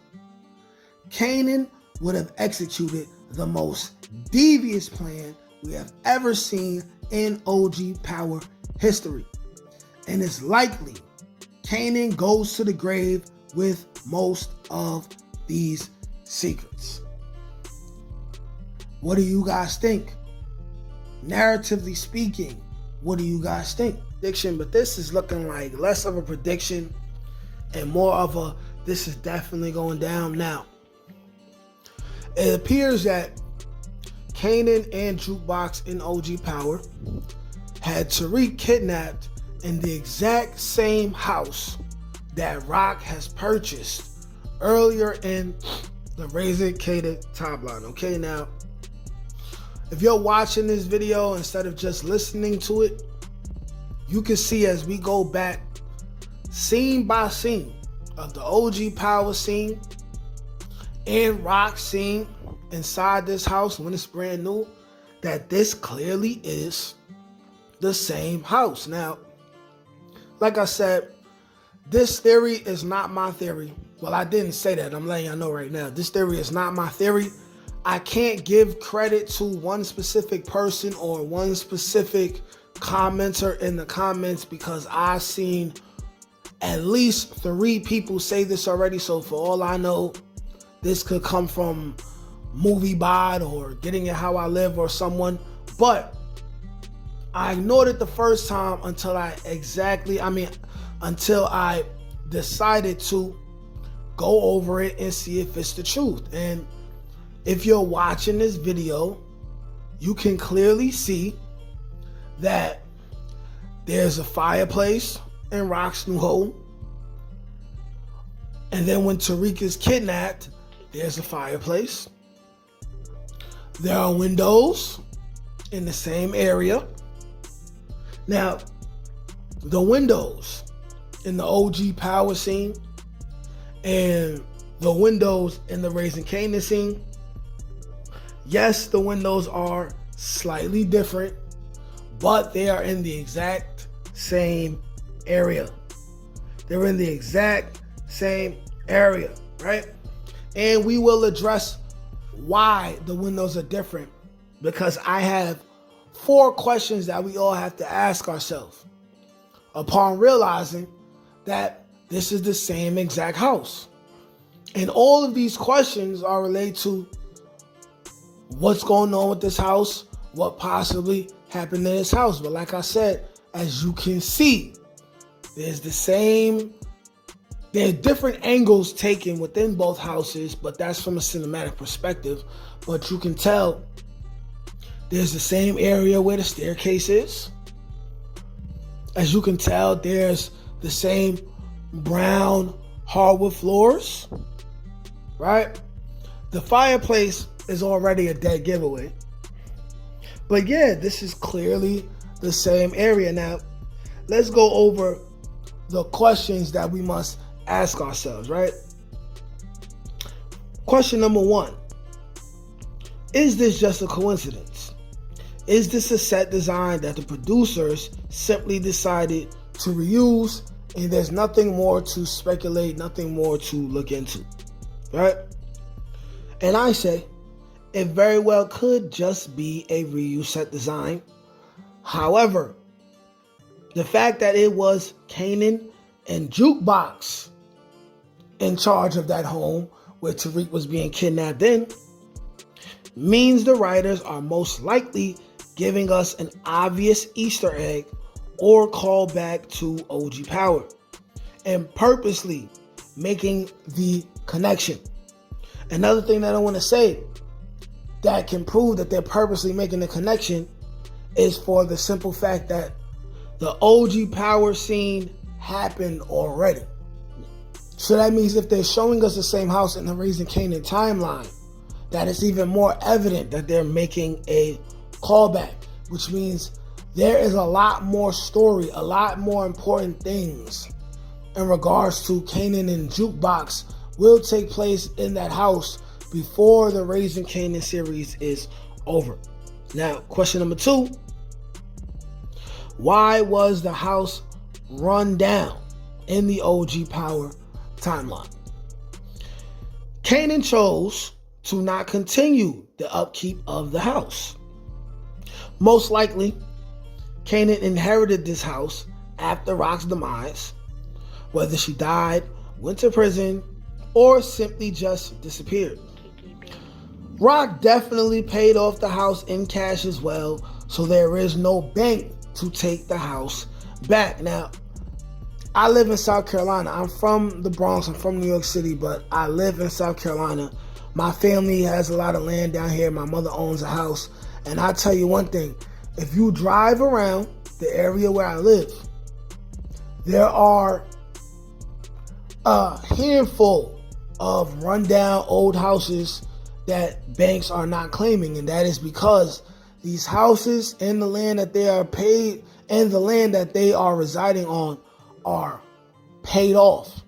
Kanan would have executed the most devious plan we have ever seen in OG Power history. And it's likely Kanan goes to the grave with most of these secrets. What do you guys think? Narratively speaking, what do you guys think? Prediction, but this is looking like less of a prediction and more of a, this is definitely going down now. It appears that Kanan and Jukebox in OG Power had Tariq kidnapped in the exact same house that Rock has purchased earlier in the Razor Cated top line. Okay, now, if you're watching this video instead of just listening to it, you can see as we go back scene by scene of the OG Power scene and Rock scene inside this house when it's brand new, that this clearly is the same house. Now, like I said, this theory is not my theory. Well, I didn't say that. I'm letting y'all know right now. This theory is not my theory. I can't give credit to one specific person or one specific commenter in the comments because I've seen at least 3 people say this already. So for all I know, this could come from MovieBot or Getting It How I Live or someone. But I ignored it the first time until I decided to go over it and see if it's the truth. And if you're watching this video, you can clearly see that there's a fireplace in Rock's new home. And then when Tariq is kidnapped, there's a fireplace. There are windows in the same area. Now, the windows in the OG Power scene and the windows in the Raising Kanan scene, yes, the windows are slightly different, but they are in the exact same area. They're in the exact same area, right? And we will address why the windows are different, because I have 4 questions that we all have to ask ourselves upon realizing that this is the same exact house. And all of these questions are related to what's going on with this house, what possibly happened in this house. But like I said, as you can see, there are different angles taken within both houses, but that's from a cinematic perspective. But you can tell there's the same area where the staircase is. As you can tell, there's the same brown hardwood floors, right? The fireplace is already a dead giveaway. But yeah, this is clearly the same area. Now, let's go over the questions that we must ask ourselves, right? Question number 1. Is this just a coincidence? Is this a set design that the producers simply decided to reuse and there's nothing more to speculate, nothing more to look into, right? And I say, it very well could just be a reuse set design. However, the fact that it was Kanan and Jukebox in charge of that home where Tariq was being kidnapped in means the writers are most likely giving us an obvious Easter egg or callback to OG Power and purposely making the connection. Another thing that I want to say that can prove that they're purposely making the connection is for the simple fact that the OG Power scene happened already. So that means if they're showing us the same house in the Raising Kanan timeline, that it's even more evident that they're making a callback, which means there is a lot more story, a lot more important things in regards to Kanan and Jukebox will take place in that house before the Raising Kanan series is over. Now, question number 2. Why was the house run down in the OG Power timeline? Kanan chose to not continue the upkeep of the house. Most likely, Kanan inherited this house after Rock's demise, whether she died, went to prison, or simply just disappeared. Rock definitely paid off the house in cash as well, so there is no bank to take the house back. Now, I live in South Carolina. I'm from the Bronx. I'm from New York City, but I live in South Carolina. My family has a lot of land down here. My mother owns a house. And I'll tell you one thing. If you drive around the area where I live, there are a handful of rundown old houses that banks are not claiming. And that is because these houses and the land that they are paid and the land that they are residing on are paid off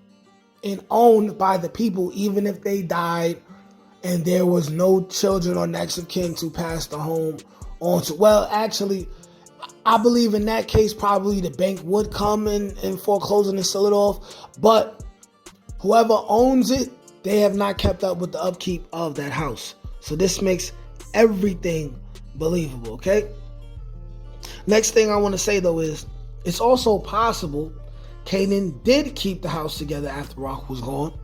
and owned by the people, even if they died and there was no children or next of kin to pass the home on to. Well, actually, I believe in that case, probably the bank would come and foreclose and sell it off. But whoever owns it, they have not kept up with the upkeep of that house. So this makes everything believable, okay? Next thing I want to say, though, is it's also possible Kanan did keep the house together after Rock was gone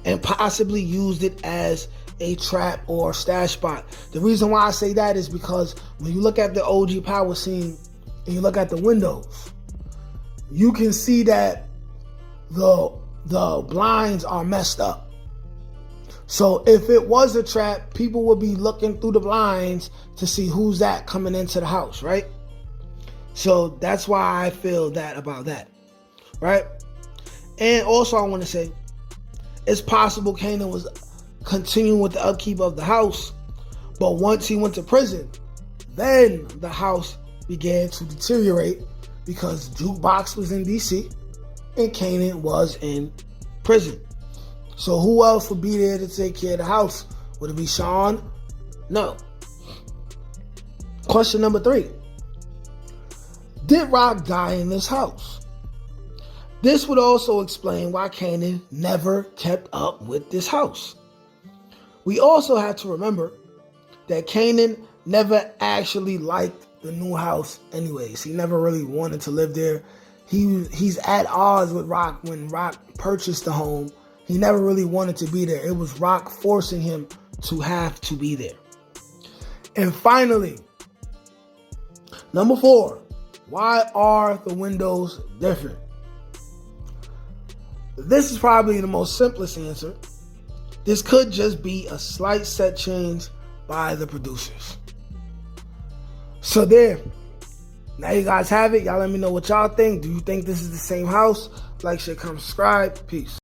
and possibly used it as a trap or stash spot. The reason why I say that is because when you look at the OG Power scene and you look at the windows, you can see that the blinds are messed up. So if it was a trap, people would be looking through the blinds to see who's that coming into the house, right? So that's why I feel that about that, right? And also I want to say, it's possible Kanan was continuing with the upkeep of the house, but once he went to prison, then the house began to deteriorate because Jukebox was in DC and Kanan was in prison. So who else would be there to take care of the house? Would it be Sean? No. Question number 3. Did Rock die in this house? This would also explain why Kanan never kept up with this house. We also have to remember that Kanan never actually liked the new house anyways. He never really wanted to live there. He's at odds with Rock when Rock purchased the home. He never really wanted to be there. It was Rock forcing him to have to be there. And finally, number 4, why are the windows different? This is probably the most simplest answer. This could just be a slight set change by the producers. So there, Now you guys have it. Y'all let me know what y'all think. Do you think this is the same house? Like, share, comment, subscribe. Peace.